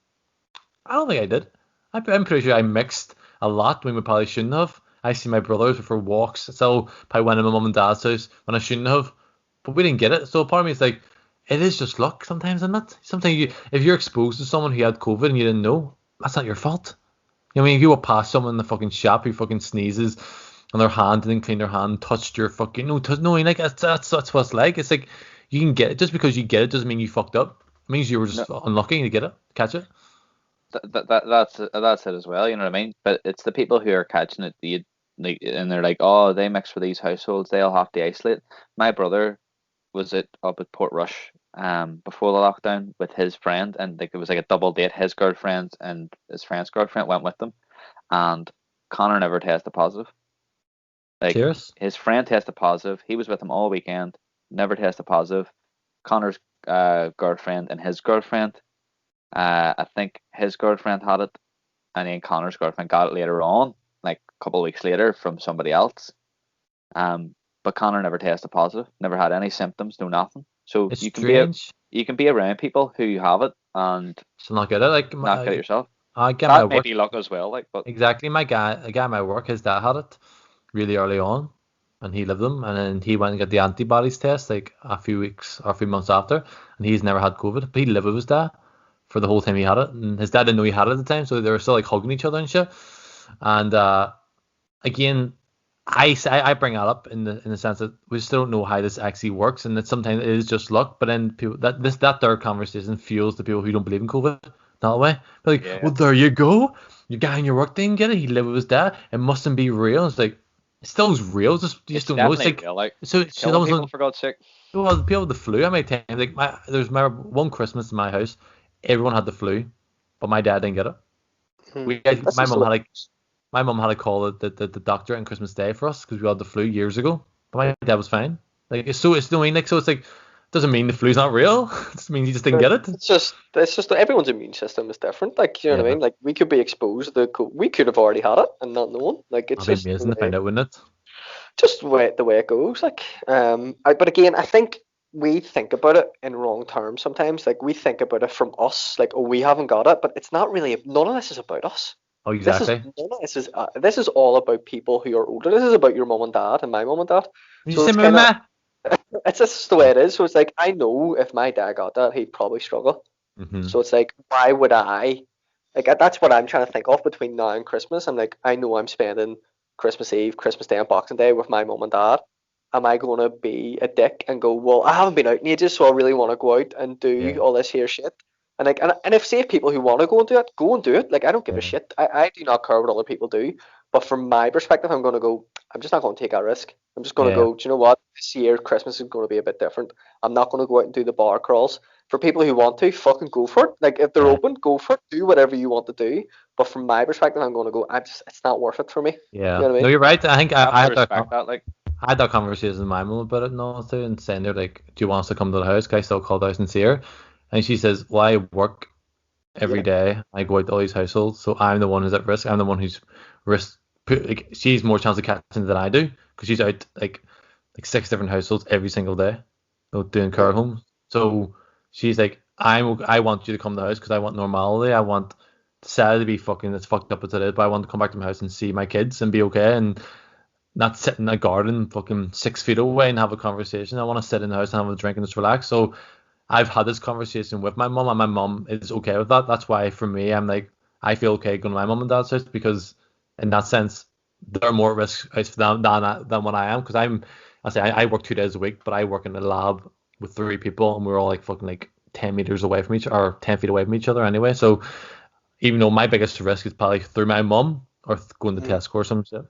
I don't think I did. I'm pretty sure I mixed a lot when we probably shouldn't have. I see my brothers for walks, so probably went to my mum and dad's house when I shouldn't have, but we didn't get it. So part of me is like, it is just luck sometimes, isn't it? Sometimes if you're exposed to someone who had COVID and you didn't know, that's not your fault. You know what I mean? If you walk past someone in the fucking shop who fucking sneezes on their hand and then clean their hand, touched your fucking like that's what it's like. It's like you can get it. Just because you get it doesn't mean you fucked up. It means you were just unlucky to get it, catch it. That's it as well. You know what I mean? But it's the people who are catching it. And they're like, oh, they mix with these households, they'll have to isolate. My brother was up at Portrush before the lockdown with his friend, and like it was like a double date. His girlfriend and his friend's girlfriend went with them, and Connor never tested positive. Like, cheers. His friend tested positive. He was with him all weekend, never tested positive. Connor's girlfriend and his girlfriend, I think his girlfriend had it, and then Connor's girlfriend got it later on, like a couple of weeks later from somebody else. But Connor never tested positive, never had any symptoms, no nothing. So it's you can strange. You can be around people who have it and still not get it. Like, not get it yourself. I get that my may work. be luck as well. Like, but exactly, a guy at my work, his dad had it really early on, and he lived them, and then he went and got the antibodies test like a few months after, and he's never had COVID, but he lived with his dad for the whole time he had it, and his dad didn't know he had it at the time, so they were still like hugging each other and shit. And again, I bring that up in the sense that we still don't know how this actually works, and that sometimes it is just luck. But then people that third conversation fuels the people who don't believe in COVID that way. But like, well, there you go, your guy in your work didn't get it. He lived with his dad. It mustn't be real. It's like, it still is real. You just don't know. It's like real, like, so people, for God's sake. Well, the people with the flu. How many times? Like there's one Christmas in my house, everyone had the flu, but my dad didn't get it. My mum had to call the doctor on Christmas Day for us because we had the flu years ago. But my dad was fine. Like, it's like, doesn't mean the flu's not real. It just means you just didn't get it. It's just everyone's immune system is different. Like, you know what I mean? Like, we could be exposed to we could have already had it and not known. Like, it's just amazing to find out, wouldn't it? Just the way it goes. Like, but again, I think we think about it in wrong terms sometimes. Like, we think about it from us, like, oh, we haven't got it, but it's not really. None of this is about us. Oh, exactly. This is all about people who are older. This is about your mum and dad and my mum and dad. It's just the way it is. So it's like, I know if my dad got that, he'd probably struggle. Mm-hmm. So it's like, why would I? Like, that's what I'm trying to think of between now and Christmas. I'm like, I know I'm spending Christmas Eve, Christmas Day, and Boxing Day with my mum and dad. Am I going to be a dick and go, well, I haven't been out in ages, so I really want to go out and do all this here shit? And like, and if say people who want to go and do it. Like, I don't give a shit. I do not care what other people do. But from my perspective, I'm going to go, I'm just not going to take that risk. I'm just going to go, do you know what? This year, Christmas is going to be a bit different. I'm not going to go out and do the bar crawls. For people who want to, fucking go for it. Like, if they're open, go for it. Do whatever you want to do. But from my perspective, I'm going to go, it's not worth it for me. Yeah. You know what I mean? No, you're right. I think I had that. Like, I had that conversation with my mum about it and all too, and saying they're like, do you want us to come to the house? Can I still call the house and see her? And she says, well, I work every day. I go out to all these households, so I'm the one who's at risk. I'm the one who's like, she's more chance of catching than I do because she's out like 6 different households every single day, doing care homes. So she's like, I want you to come to the house because I want normality. I want Saturday to be fucking as fucked up as it is, but I want to come back to my house and see my kids and be okay and not sit in a garden fucking 6 feet away and have a conversation. I want to sit in the house and have a drink and just relax. So I've had this conversation with my mum, and my mum is okay with that. That's why for me, I'm like, I feel okay going to my mum and dad's house because in that sense they're more at risk for them than what I am, because I work 2 days a week, but I work in a lab with 3 people and we're all like fucking like 10 meters away from each or 10 feet away from each other anyway. So even though my biggest risk is probably through my mum or going to Tesco or some shit.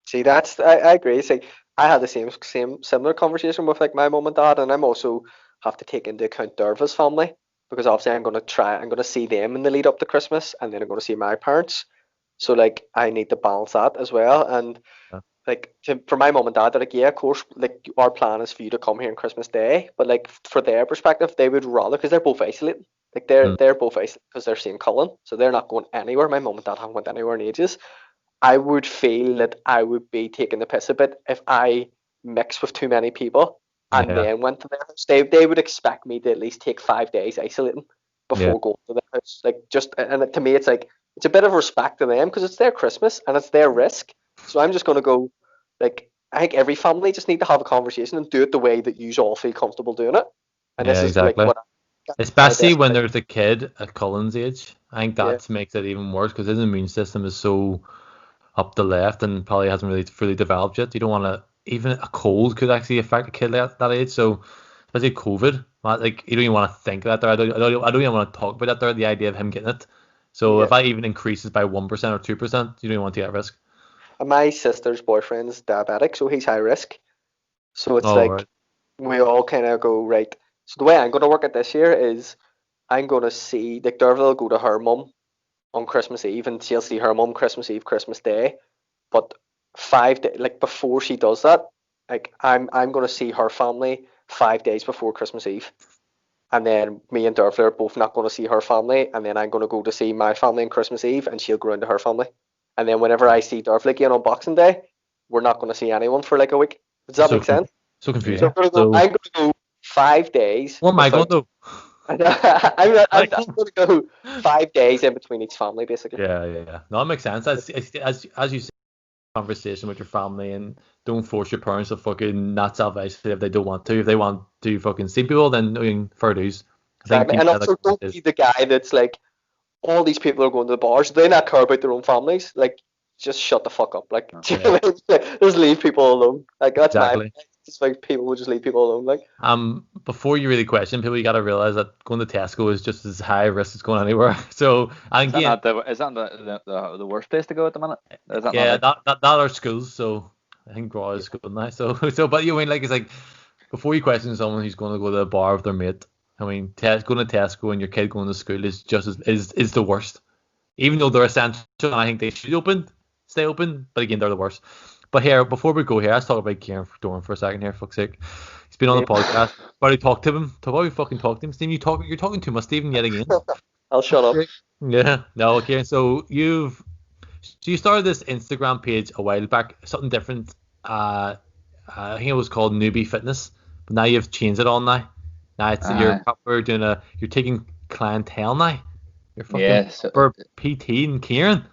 See, I agree. See, I had the same similar conversation with like my mum and dad, and I'm also have to take into account Derva's family, because obviously I'm gonna see them in the lead up to Christmas, and then I'm gonna see my parents. So like I need to balance that as well. And Yeah. like for my mum and dad, they're like, yeah, of course, like our plan is for you to come here on Christmas Day, but like for their perspective, they would rather, because they're both isolated. Like Mm. they're both isolated because they're seeing Cullen, so they're not going anywhere. My mum and dad haven't went anywhere in ages. I would feel that I would be taking the piss a bit if I mix with too many people and Yeah. then went to their house. They would expect me to at least take 5 days isolating Yeah. before going to their house. Like just, and to me, it's like it's a bit of respect to them because it's their Christmas and it's their risk. So I'm just gonna go. Like I think every family just need to have a conversation and do it the way that you all feel comfortable doing it. And Yeah, this is like exactly. what my Especially best. when there's a kid at Cullen's age. I think Yeah, that makes it even worse because his immune system is so up the left and probably hasn't really fully developed yet. You don't want to, even a cold could actually affect a kid at that age. So, especially COVID, like you don't even want to think that there. I don't even want to talk about that there, the idea of him getting it. So, if yeah. that even increases by 1% or 2%, you don't even want to take that risk. And my sister's boyfriend is diabetic, so he's high risk. So it's Oh, like right. we all kind of go, right. So the way I'm going to work it this year is I'm going to see, like, Derville will go to her mum on Christmas Eve, and she'll see her mum Christmas Eve, Christmas Day. But 5 days, like before she does that, like I'm going to see her family 5 days before Christmas Eve, and then me and Derville are both not going to see her family, and then I'm going to go to see my family on Christmas Eve, and she'll go into her family, and then whenever I see Derville again on Boxing Day, we're not going to see anyone for like a week. Does that So, make sense? so So confusing. I'm gonna go. So, I'm gonna go 5 days where am I going without. though? I'm Like, gonna go 5 days in between each family, basically. yeah. No, that makes sense. As you say, conversation with your family and don't force your parents to fucking not self-isolate if they don't want to. If they want to fucking see people, then I mean, fair dues. I think Exactly. keep And that also, don't be the guy that's like, all these people are going to the bars. They not care about their own families. Like, just shut the fuck up. Like, do you know yeah, what I mean? Just leave people alone. Like, that's my. exactly. Just like people will just leave people alone. Like, Before you really question people, you got to realize that going to Tesco is just as high risk as going anywhere. So, and Is that again, not the worst place to go at the minute? Is that not yeah, like that are schools. So I think Raw is school now. So, but you mean like it's like before you question someone who's going to go to a bar with their mate. I mean, going to Tesco and your kid going to school is just as is the worst. Even though they're essential, and I think they should stay open. But again, they're the worst. But here, before we go here, let's talk about Ciaran Doran for a second here. Fuck's sake, he's been on the podcast. But I talked to him. Why we fucking talk to him, Stephen? You're talking too much, Stephen, yet again. I'll shut up. Yeah, no, Ciaran. So you started this Instagram page a while back, something different. I think it was called Newbie Fitness, but now you've changed it all now. Now it's you're proper you're taking clientele now. You're fucking yeah, so, proper PT and Ciaran.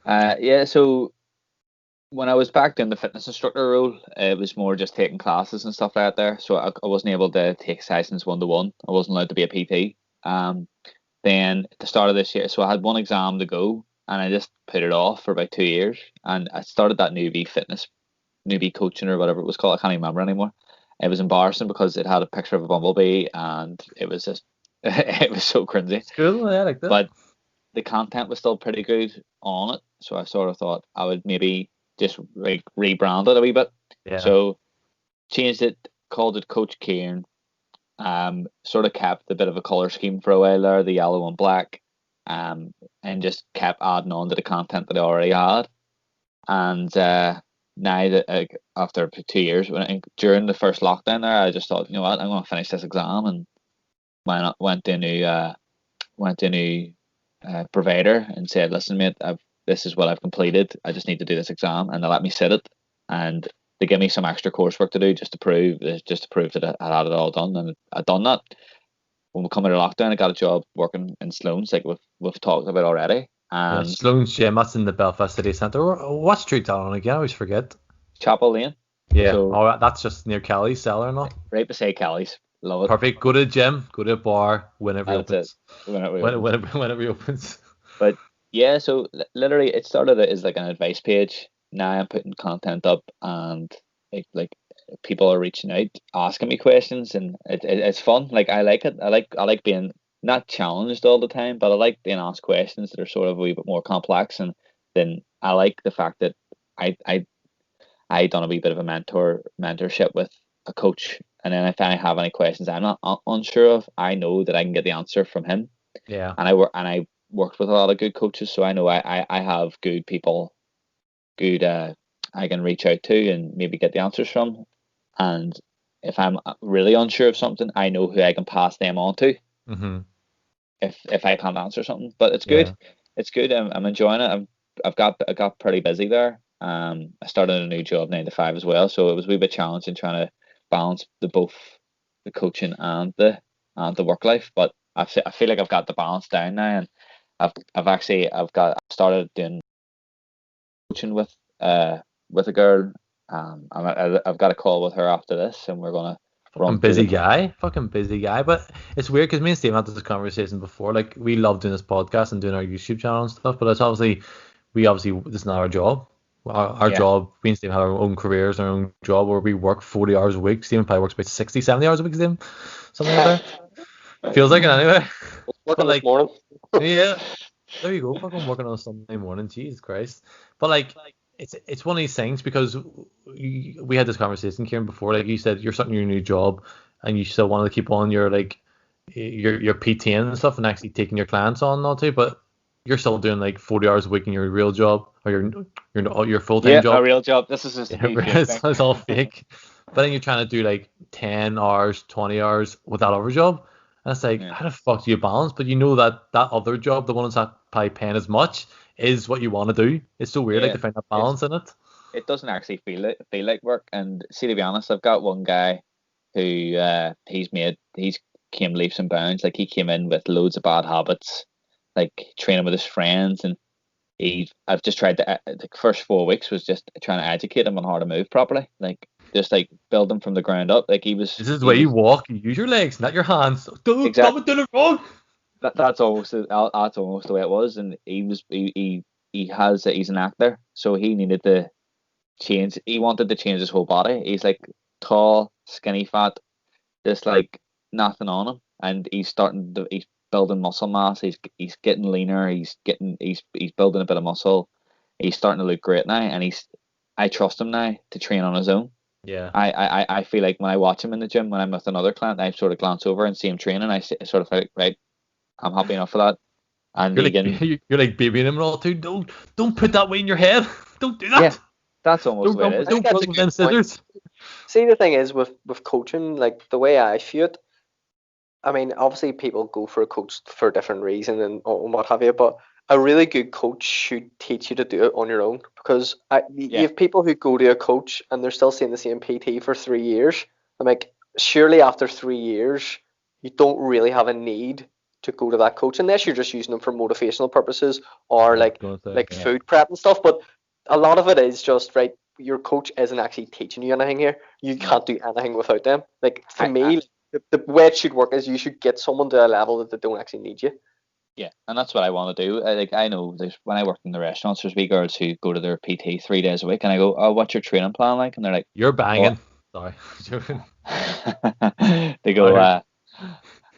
yeah. So when I was back doing the fitness instructor role, it was more just taking classes and stuff like that there. So I wasn't able to take sessions 1-to-1. I wasn't allowed to be a PT. Then at the start of this year, so I had one exam to go, and I just put it off for about 2 years. And I started that newbie coaching or whatever it was called. I can't even remember anymore. It was embarrassing because it had a picture of a bumblebee, and it was just it was so cringy. It's cool, yeah, like that. But the content was still pretty good on it, so I sort of thought I would maybe just rebrand it a wee bit. Yeah. So changed it, called it Coach Ciaran. Sort of kept a bit of a color scheme for a while there, the yellow and black, and just kept adding on to the content that I already had. And now that after 2 years, during the first lockdown there, I just thought, you know what, I'm going to finish this exam, and went to a new provider and said, listen, mate, this is what I've completed. I just need to do this exam, and they let me sit it, and they give me some extra coursework to do just to prove that I had it all done, and I'd done that. When we come into lockdown, I got a job working in Sloan's, like we've talked about already. Yeah, And Sloan's Gym, that's in the Belfast City Centre. What street's that on again? I always forget. Chapel Lane. Yeah, So, that's just near Kelly's cellar and all. right beside Kelly's. Love it. Perfect. Go to the gym, go to a bar whenever it That's opens. it. Whenever it opens. Whenever it reopens. But Yeah, so literally it started out as like an advice page. Now I'm putting content up, and like people are reaching out, asking me questions, and it's fun. Like I like it. I like being not challenged all the time, but I like being asked questions that are sort of a wee bit more complex. And then I like the fact that I done a wee bit of a mentorship with a coach, and then if I have any questions I'm not unsure of, I know that I can get the answer from him. Yeah. And I worked with a lot of good coaches, so I know I have good people, good I can reach out to and maybe get the answers from. And if I'm really unsure of something, I know who I can pass them on to Mm-hmm. if I can't answer something. But it's good. Yeah. It's good. I'm enjoying it. I got pretty busy there. I started a new job 9 to 5 as well, so it was a wee bit challenging trying to balance both the coaching and the work life. But I feel like I've got the balance down now, and I've started doing coaching with a girl. I've got a call with her after this, and we're gonna run Fucking through busy the. guy. Fucking busy guy. But it's weird because me and Steve had this conversation before. Like, we love doing this podcast and doing our YouTube channel and stuff, but it's obviously, this is not our job. Our Yeah. job, we and Steve have our own careers, our own job where we work 40 hours a week. Stephen probably works about 60, 70 hours a week, Stephen. Something like that. Feels like it anyway. But Working this like, morning. yeah, there you go. Fucking working on a Sunday morning. Jesus Christ. But like, it's one of these things because we had this conversation, Kieran, before. Like you said, you're starting your new job and you still wanted to keep on your like your PTN and stuff and actually taking your clients on and all too. But you're still doing like 40 hours a week in your real job or your full time Yeah, my job. real job. This is just a Yeah, wee fake thing. it's all fake. But then you're trying to do like 10 hours, 20 hours with that other job. And it's like, Yeah. how the fuck do you balance? But you know that that other job, the one that's not probably paying as much, is what you want to do. It's so weird, like, Yeah. to find that It's balance in it. it doesn't actually feel like work. And see, to be honest, I've got one guy who he's came leaps and bounds. Like he came in with loads of bad habits, like training with his friends, and I've just tried to the first 4 weeks was just trying to educate him on how to move properly, like just like build him from the ground up. Like This is the he way you was walk. You use your legs, not your hands. Don't exact. stop it, doing it wrong. That's almost the way it was, and he's an actor, so he needed to change. He wanted to change his whole body. He's like tall, skinny, fat, just like nothing on him, and he's building muscle mass. He's getting leaner. He's building a bit of muscle. He's starting to look great now, and I trust him now to train on his own. Yeah. I feel like when I watch him in the gym when I'm with another client, I sort of glance over and see him training. Sort of like, right, I'm happy enough for that. And You're he like can, you're like babying him and all too. Don't put that weight in your head. Don't do yeah, that. that's almost the way it is. I think Don't that's run a with good them point. scissors. See, the thing is with coaching, like the way I see it, I mean, obviously people go for a coach for a different reason and what have you, but a really good coach should teach you to do it on your own because you Yeah, have people who go to a coach and they're still seeing the same PT for 3 years. I'm like, surely after 3 years, you don't really have a need to go to that coach unless you're just using them for motivational purposes or Yeah, I was like gonna say. like yeah, food prep and stuff. But a lot of it is just right. Your coach isn't actually teaching you anything here. You no. can't do anything without them. Like to I me, the way it should work is you should get someone to a level that they don't actually need you. Yeah, and that's what I want to do. I know there's when I worked in the restaurants, there's wee girls who go to their PT 3 days a week, and I go, "Oh, what's your training plan like?" And they're like, You're "Oh," banging. Sorry. Joking. they go, Sorry.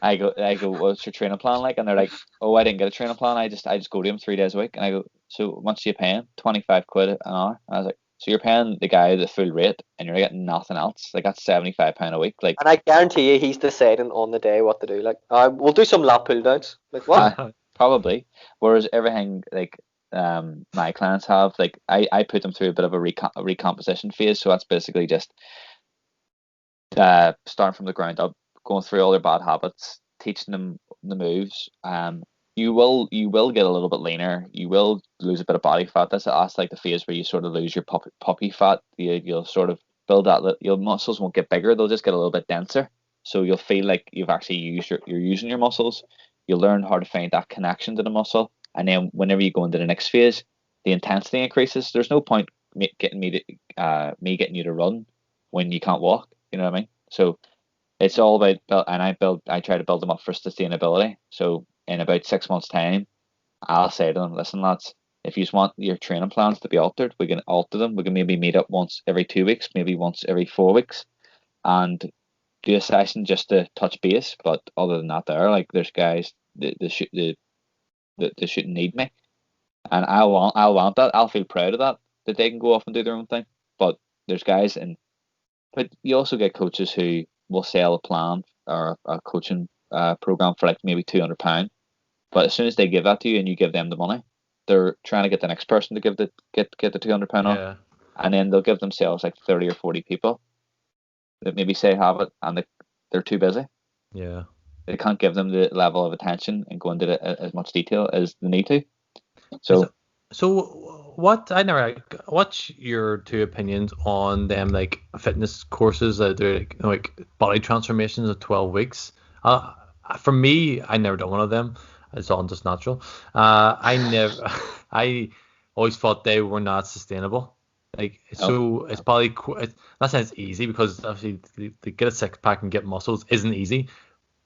I go, "What's your training plan like?" And they're like, "Oh, I didn't get a training plan. I just go to him 3 days a week." And I go, "So much are you paying? 25 quid an hour?" And I was like, "So you're paying the guy the full rate, and you're getting nothing else? Like that's £75 a week. Like, And I guarantee you, he's deciding on the day what to do. Like, we'll do some lap pull downs. Like, what? probably." Whereas everything like my clients have, like I put them through a bit of a recomposition phase. So that's basically just starting from the ground up, going through all their bad habits, teaching them the moves. You will get a little bit leaner. You will lose a bit of body fat. That's like the phase where you sort of lose your puppy fat. You'll sort of build that. Your muscles won't get bigger. They'll just get a little bit denser. So you'll feel like you've actually you're using your muscles. You'll learn how to find that connection to the muscle, and then whenever you go into the next phase, the intensity increases. There's no point getting me getting you to run when you can't walk. You know what I mean? So it's all about I try to build them up for sustainability. So in about 6 months' time, I'll say to them, listen, lads, if you want your training plans to be altered, we can alter them. We can maybe meet up once every 2 weeks, maybe once every 4 weeks, and do a session just to touch base. But other than that, there's guys that shouldn't need me, and I'll want that. I'll feel proud of that they can go off and do their own thing. But there's guys, but you also get coaches who will sell a plan or a coaching program for like maybe £200. But as soon as they give that to you and you give them the money, they're trying to get the next person to get the £200 off, Yeah. and then they'll give themselves like 30 or 40 people that maybe say have it, and they're too busy. Yeah. They can't give them the level of attention and go into as much detail as they need to. So, what's your two opinions on them like fitness courses that do like body transformations of 12 weeks? For me, I never done one of them. It's all just natural. I always thought they were not sustainable. Like, so it's probably not saying it's easy, because obviously to get a six pack and get muscles isn't easy,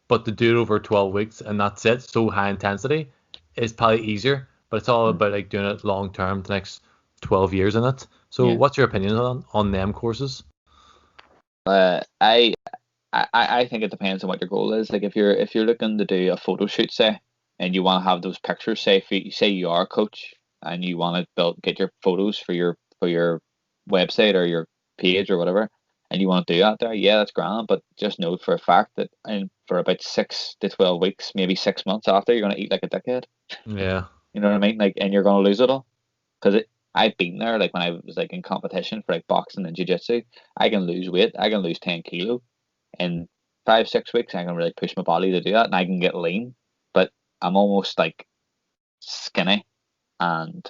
but to do it over 12 weeks and that's it, so high intensity, is probably easier. But it's all about like doing it long term, the next 12 years in it. So what's your opinion on them courses? I think it depends on what your goal is. Like if you're looking to do a photo shoot, say, and you want to have those pictures, say you are a coach and you want to get your photos for your website or your page or whatever, and you want to do that there, yeah, that's grand. But just know for a fact that for about 6 to 12 weeks, maybe 6 months after, you're gonna eat like a dickhead. Yeah. You know what I mean? Like, and you're gonna lose it all. Because I've been there, like when I was like in competition for like boxing and jiu-jitsu, I can lose weight, I can lose 10 kilo in 5 6 weeks. I can really push my body to do that, and I can get lean, but I'm almost like skinny. And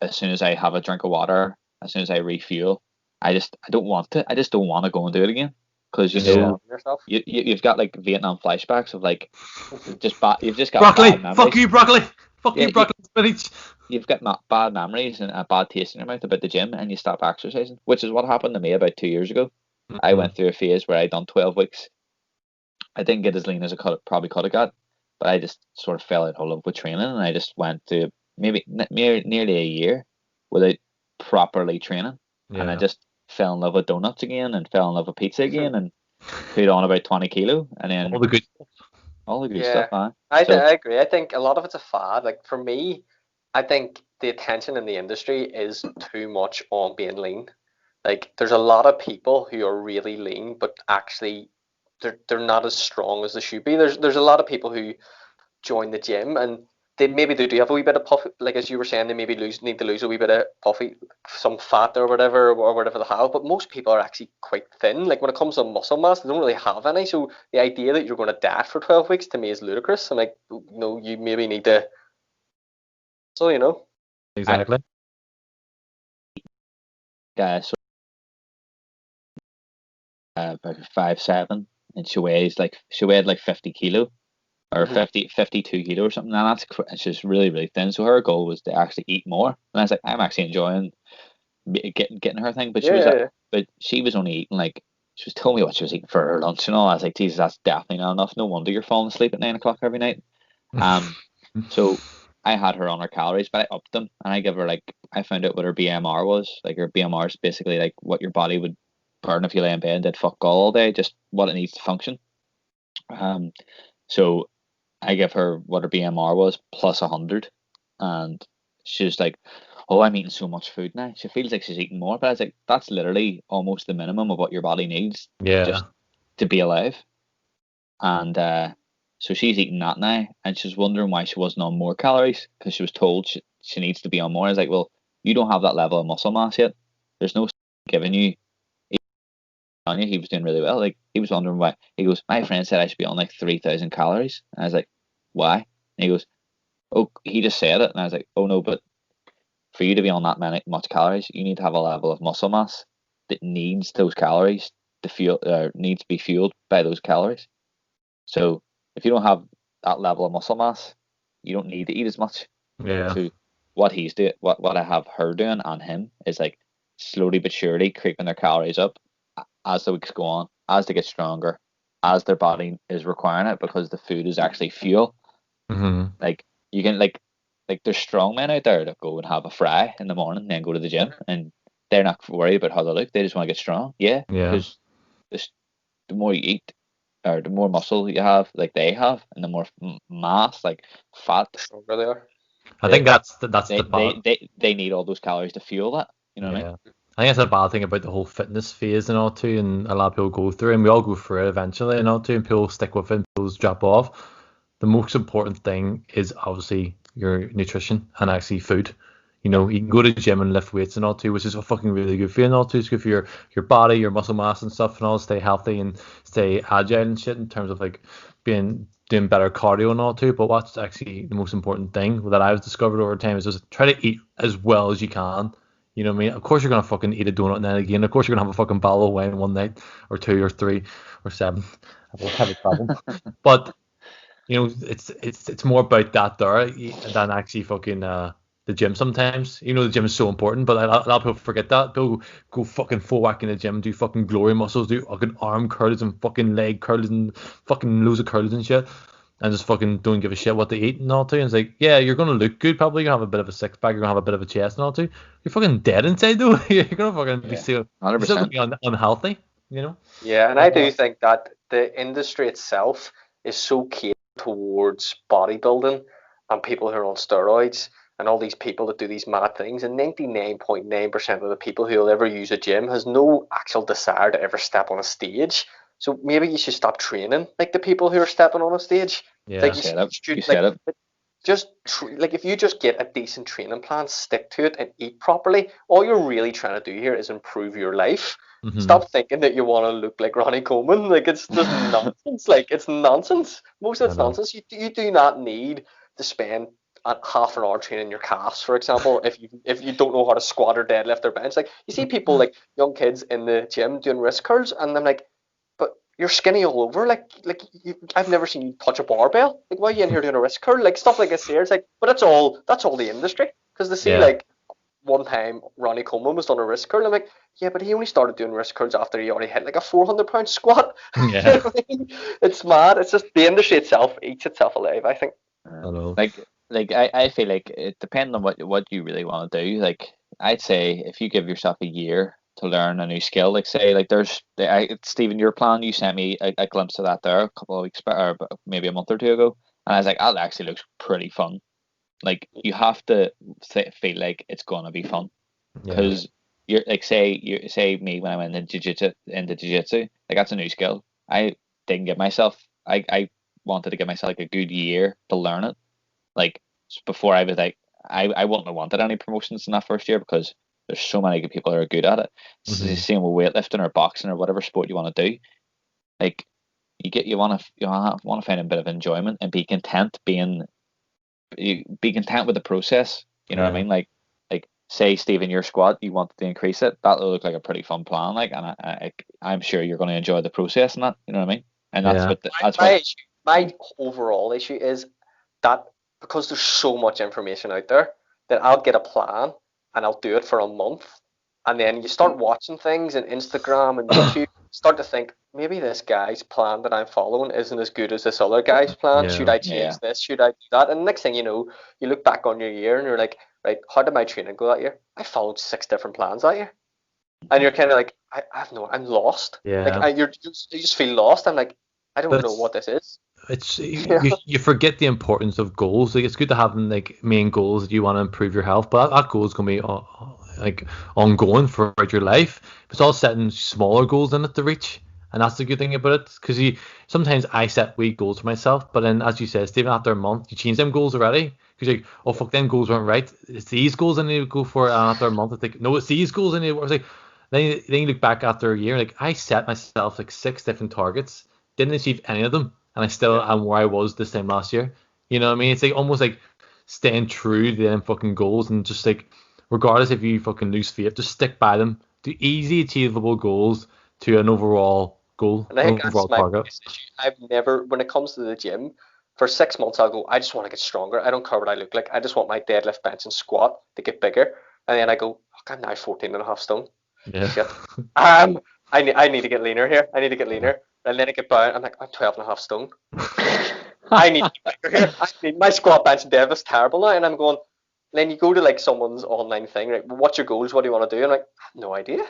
as soon as I have a drink of water, as soon as I refuel, I don't want to. I just don't want to go and do it again, because you've got like Vietnam flashbacks of like you've just got broccoli. Bad memories. Fuck you, broccoli. Fuck you, broccoli spinach. You've got bad memories and a bad taste in your mouth about the gym, and you stop exercising, which is what happened to me about 2 years ago. I went through a phase where I done 12 weeks. I didn't get as lean as I probably could have got, but I just sort of fell out of love with training, and I just went to maybe nearly a year without properly training, and I just fell in love with donuts again, and fell in love with pizza again, and put on about 20 kilo, and then all the good stuff, man. I agree. I think a lot of it's a fad. Like for me, I think the attention in the industry is too much on being lean. Like there's a lot of people who are really lean, but actually they're not as strong as they should be. There's a lot of people who join the gym and they do have a wee bit of puffy, like as you were saying, they maybe need to lose a wee bit of puffy, some fat or whatever they have. But most people are actually quite thin. Like when it comes to muscle mass, they don't really have any. So the idea that you're going to diet for 12 weeks to me is ludicrous. I'm like, no, you maybe need to. So exactly. So about 5'7", and she weighed like 50 kilo. Or 52 kilo or something, and it's just really, really thin. So her goal was to actually eat more, and I was like, I'm actually enjoying getting her thing. But but she was only eating like, she was telling me what she was eating for her lunch and all. I was like, Jesus, that's definitely not enough. No wonder you're falling asleep at 9 o'clock every night. So I had her on her calories, but I upped them, and I found out what her BMR was. Like her BMR is basically like what your body would burn if you lay in bed and did fuck all day, just what it needs to function. So I give her what her BMR was plus 100, and she's like, "Oh, I'm eating so much food now." She feels like she's eating more, but I was like, "That's literally almost the minimum of what your body needs just to be alive." And so she's eating that now, and she's wondering why she wasn't on more calories, because she was told she needs to be on more. I was like, "Well, you don't have that level of muscle mass yet. There's no giving you." Anya, he was doing really well. Like he was wondering why. He goes, my friend said I should be on like 3,000 calories. And I was like, why? And he goes, oh, he just said it. And I was like, oh no, but for you to be on that much calories, you need to have a level of muscle mass that needs those calories to fuel, needs to be fueled by those calories. So if you don't have that level of muscle mass, you don't need to eat as much. Yeah. So what he's doing, what I have her doing and him is like slowly but surely creeping their calories up as the weeks go on, as they get stronger, as their body is requiring it, because the food is actually fuel. Mm-hmm. Like you can, like like there's strong men out there that go and have a fry in the morning and then go to the gym, and they're not worried about how they look. They just want to get strong. Yeah, Yeah. because the more you eat, or the more muscle you have, like they have, and the more mass, like fat, Stronger they are. I think that's the they, bad. they need all those calories to fuel that. You know what I mean? Yeah. I think that's a bad thing about the whole fitness phase and all too, and a lot of people go through, and we all go through it eventually and all too, and people stick with it, and people drop off. The most important thing is obviously your nutrition and actually food. You know, you can go to the gym and lift weights and all too, which is fucking really good for you and all too. It's good for your body, your muscle mass and stuff, and all, stay healthy and stay agile and shit in terms of like doing better cardio and all too. But what's actually the most important thing that I've discovered over time is just try to eat as well as you can. You know what I mean? Of course you're gonna fucking eat a donut now and again. Of course you're gonna have a fucking bottle of wine one night or two or three or seven. I will have a problem. But you know, it's more about that there than actually fucking the gym sometimes. You know, the gym is so important, but a lot of people forget that. People go fucking full whack in the gym, do fucking glory muscles, do fucking arm curls and fucking leg curls and fucking loads of curls and shit, and just fucking don't give a shit what they eat and all too. And it's like, yeah, you're gonna look good, probably. You're gonna have a bit of a six pack, you're gonna have a bit of a chest and all too. You're fucking dead inside though. You're gonna fucking be still, you're still gonna 100%. be unhealthy. You know? Yeah, and I do think that the industry itself is so catered towards bodybuilding and people who are on steroids and all these people that do these mad things. And 99.9% of the people who will ever use a gym has no actual desire to ever step on a stage. So maybe you should stop training like the people who are stepping on a stage. Yeah. Like You you said it. should, You said it. just like if you just get a decent training plan, stick to it, and eat properly. All you're really trying to do here is improve your life. Mm-hmm. Stop thinking that you want to look like Ronnie Coleman. Like it's just nonsense. Like it's nonsense. Most of it's nonsense. You do not need to spend half an hour training your calves, for example, if you don't know how to squat or deadlift or bench. Like you see people like young kids in the gym doing wrist curls, and I'm like, but you're skinny all over. I've never seen you touch a barbell. Like why are you in here doing a wrist curl? Like stuff like this here. It's like, but that's all the industry, because they see like one time Ronnie Coleman was on a wrist curl. I'm like, yeah, but he only started doing wrist curls after he already hit like a 400-pound squat. Yeah. You know what I mean? It's mad. It's just the industry itself eats itself alive, I think. I know. Like I feel like it depends on what you really want to do. Like I'd say if you give yourself a year to learn a new skill, like say like Stephen, your plan, you sent me a glimpse of that there a couple of weeks back, or maybe a month or two ago, and I was like, that actually looks pretty fun. Like you have to feel like it's gonna be fun, because you're like say me when I went into jiu-jitsu, like that's a new skill. I didn't give myself I wanted to give myself like a good year to learn it. Like before I was like I wouldn't have wanted any promotions in that first year, because there's so many good people that are good at it. It's the same with weightlifting or boxing or whatever sport you want to do. Like you want to find a bit of enjoyment and be content with the process. You know what I mean? Like say Stephen, your squat, you wanted to increase it. That'll look like a pretty fun plan. Like, and I'm sure you're going to enjoy the process and that. You know what I mean? And that's my overall issue is that because there's so much information out there, that I'll get a plan and I'll do it for a month, and then you start watching things on Instagram and YouTube, start to think maybe this guy's plan that I'm following isn't as good as this other guy's plan. Should I change this? Should I do that? And next thing you know, you look back on your year and you're like, right, how did my training go that year? I followed 6 different plans that year. And you're kind of like, I'm lost. Yeah. Like you just feel lost. I'm like, I don't know what this is. It's you forget the importance of goals. Like it's good to have like main goals that you want to improve your health, but that goal is going to be like ongoing throughout your life. It's all setting smaller goals in it to reach, and that's the good thing about it. Because sometimes I set weak goals for myself, but then as you said, Stephen, after a month you change them goals already. Because you're like, oh fuck, them goals weren't right. It's these goals I need to go for, and after a month I think, no, it's these goals I need to work. Like then you look back after a year, like I set myself like 6 different targets, didn't achieve any of them. And I still am where I was this time last year. You know what I mean? It's like almost like staying true to them fucking goals, and just like regardless if you fucking lose faith, just stick by them. Do easy achievable goals to an overall goal, and I think overall that's my target. biggest issue. I've never, when it comes to the gym, for 6 months I'll go, I just want to get stronger. I don't care what I look like. I just want my deadlift, bench, and squat to get bigger. And then I go, fuck, I'm now 14.5 stone. Yeah. Shit. I need to get leaner here. I need to get leaner. And then I get down, I'm like, I'm 12.5 stone. I need my squat, bench, and deadlift's terrible now, and I'm going. Then you go to like someone's online thing, right? What's your goals? What do you want to do? I'm like, I have no idea.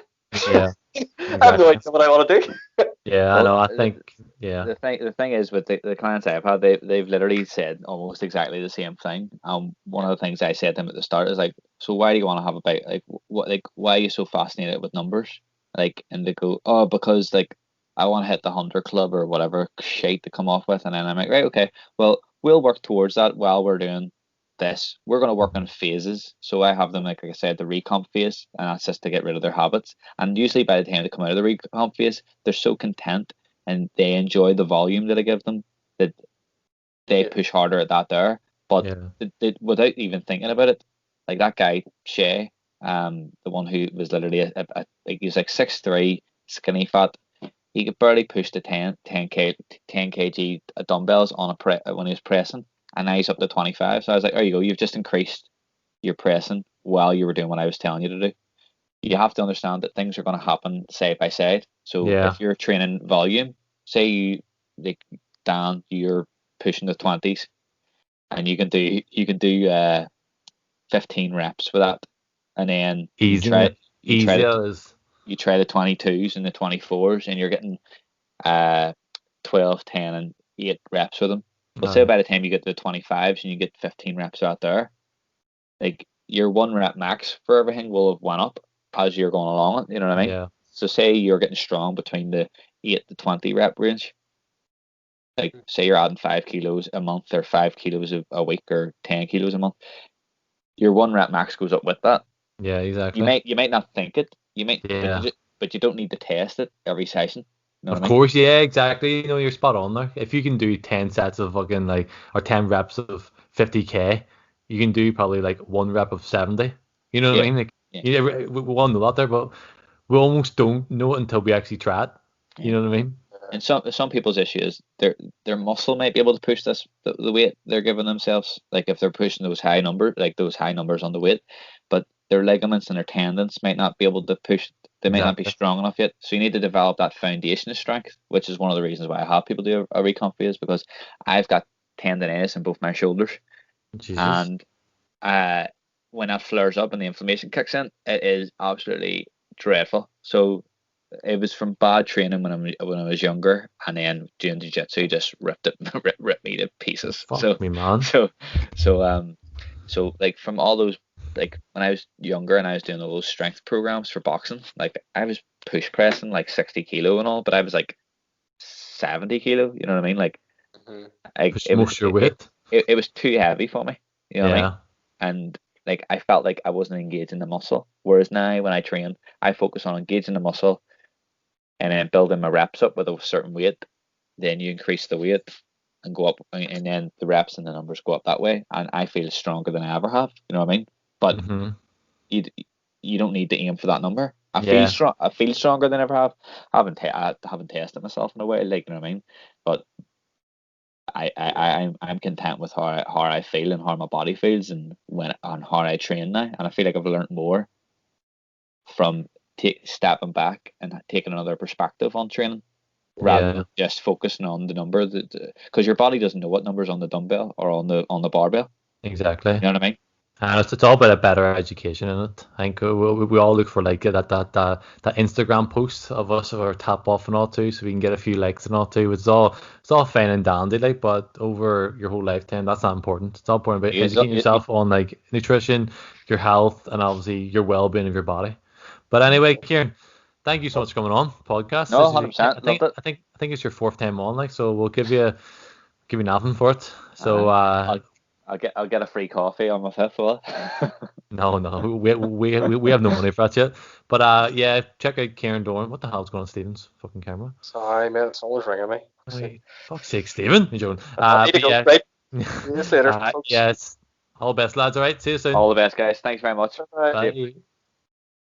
Yeah, I have no exactly. idea what I want to do. Yeah, I Well, know. I think, yeah, the thing is with the clients I've had, they've literally said almost exactly the same thing. One of the things I said to them at the start is like, so why do you want to have why are you so fascinated with numbers? Like, and they go, oh, because like I want to hit the 100 club or whatever shite to come off with, and then I'm like, right, okay, well, we'll work towards that while we're doing this. We're going to work in phases. So I have them, like I said, the recomp phase, and that's just to get rid of their habits. And usually by the time they come out of the recomp phase, they're so content and they enjoy the volume that I give them that they push harder at that there. But yeah, without even thinking about it, like that guy Shay, the one who was literally like he was like 6'3", skinny fat. He could barely push the 10 kg dumbbells on when he was pressing, and now he's up to 25. So I was like, there you go, you've just increased your pressing while you were doing what I was telling you to do. You have to understand that things are going to happen side by side. So yeah, if you're training volume, say like Dan, you're pushing the 20s, and you can do 15 reps with that, and then you easy, try you try easy to as you try the 22s and the 24s, and you're getting uh 12, 10, and 8 reps with them. Well, say by the time you get to the 25s and you get 15 reps out there, like your 1 rep max for everything will have went up as you're going along. You know what I mean? yeah, So say you're getting strong between the 8 to 20 rep range. Like say you're adding 5 kilos a month or 5 kilos a week or 10 kilos a month. Your 1 rep max goes up with that. yeah, You exactly. might not think it. You might, Yeah. but you don't need to test it every session. You know Of what I mean? course, yeah, exactly. You know, you're spot on there. If you can do 10 sets of fucking like, or 10 reps of 50K, you can do probably like 1 rep of 70. You know what I Yeah. mean? Like, Yeah. we all know that there, but we almost don't know it until we actually try it. You Yeah. know what I mean? And some people's issue is their muscle might be able to push this the weight they're giving themselves. Like if they're pushing those high numbers on the weight, but their ligaments and their tendons might not be able to push. They might not be Exactly. strong enough yet. So you need to develop that foundation of strength, which is one of the reasons why I have people do a recomp phase, because I've got tendonitis in both my shoulders, Jesus. and uh, when that flares up and the inflammation kicks in, it is absolutely dreadful. So it was from bad training when I was younger, and then doing jiu-jitsu just ripped it ripped me to pieces. Fuck me, man. So like from all those, like when I was younger and I was doing all those strength programs for boxing, like I was push pressing like 60 kilo and all, but I was like 70 kilo. You know what I mean? Like Mhm. Push it was most of your weight. it was too heavy for me. You know what I mean? Yeah. And like I felt like I wasn't engaging the muscle. Whereas now when I train, I focus on engaging the muscle and then building my reps up with a certain weight. Then you increase the weight and go up, and then the reps and the numbers go up that way. And I feel stronger than I ever have. You know what I mean? But Hmm. you don't need to aim for that number. I feel Yeah. strong. I feel stronger than I ever have. I haven't tested myself in a way, like you know what I mean. But I'm content with how I feel and how my body feels and how I train now. And I feel like I've learned more from stepping back and taking another perspective on training rather Yeah. than just focusing on the number, because your body doesn't know what number's on the dumbbell or on the barbell. Exactly. You know what I mean? And it's all about a better education in it. I think we all look for like that Instagram post of us of our tap off and all too, so we can get a few likes and all too. It's all fine and dandy, like, but over your whole lifetime, that's not important. It's all important about educating yourself on like nutrition, your health, and obviously your well-being of your body. But anyway, Kieran, thank you so much for coming on the podcast. No, This is, 100%. Loved it. I think it's your fourth time on, like, so we'll give you nothing for it. So Uh, I'll I'll get a free coffee on my fifth one. no, no, we have no money for that yet. But yeah, check out Ciaran Doran. What the hell's going on, Stephen's fucking camera? Sorry, man. Someone's ringing me. Wait, fuck's sake, Stephen. You're joking. I need to But go. yeah, Right. See you later, folks. yes. All the best, lads. All right, see you soon. All the best, guys. Thanks very much. Bye. See you. Bye.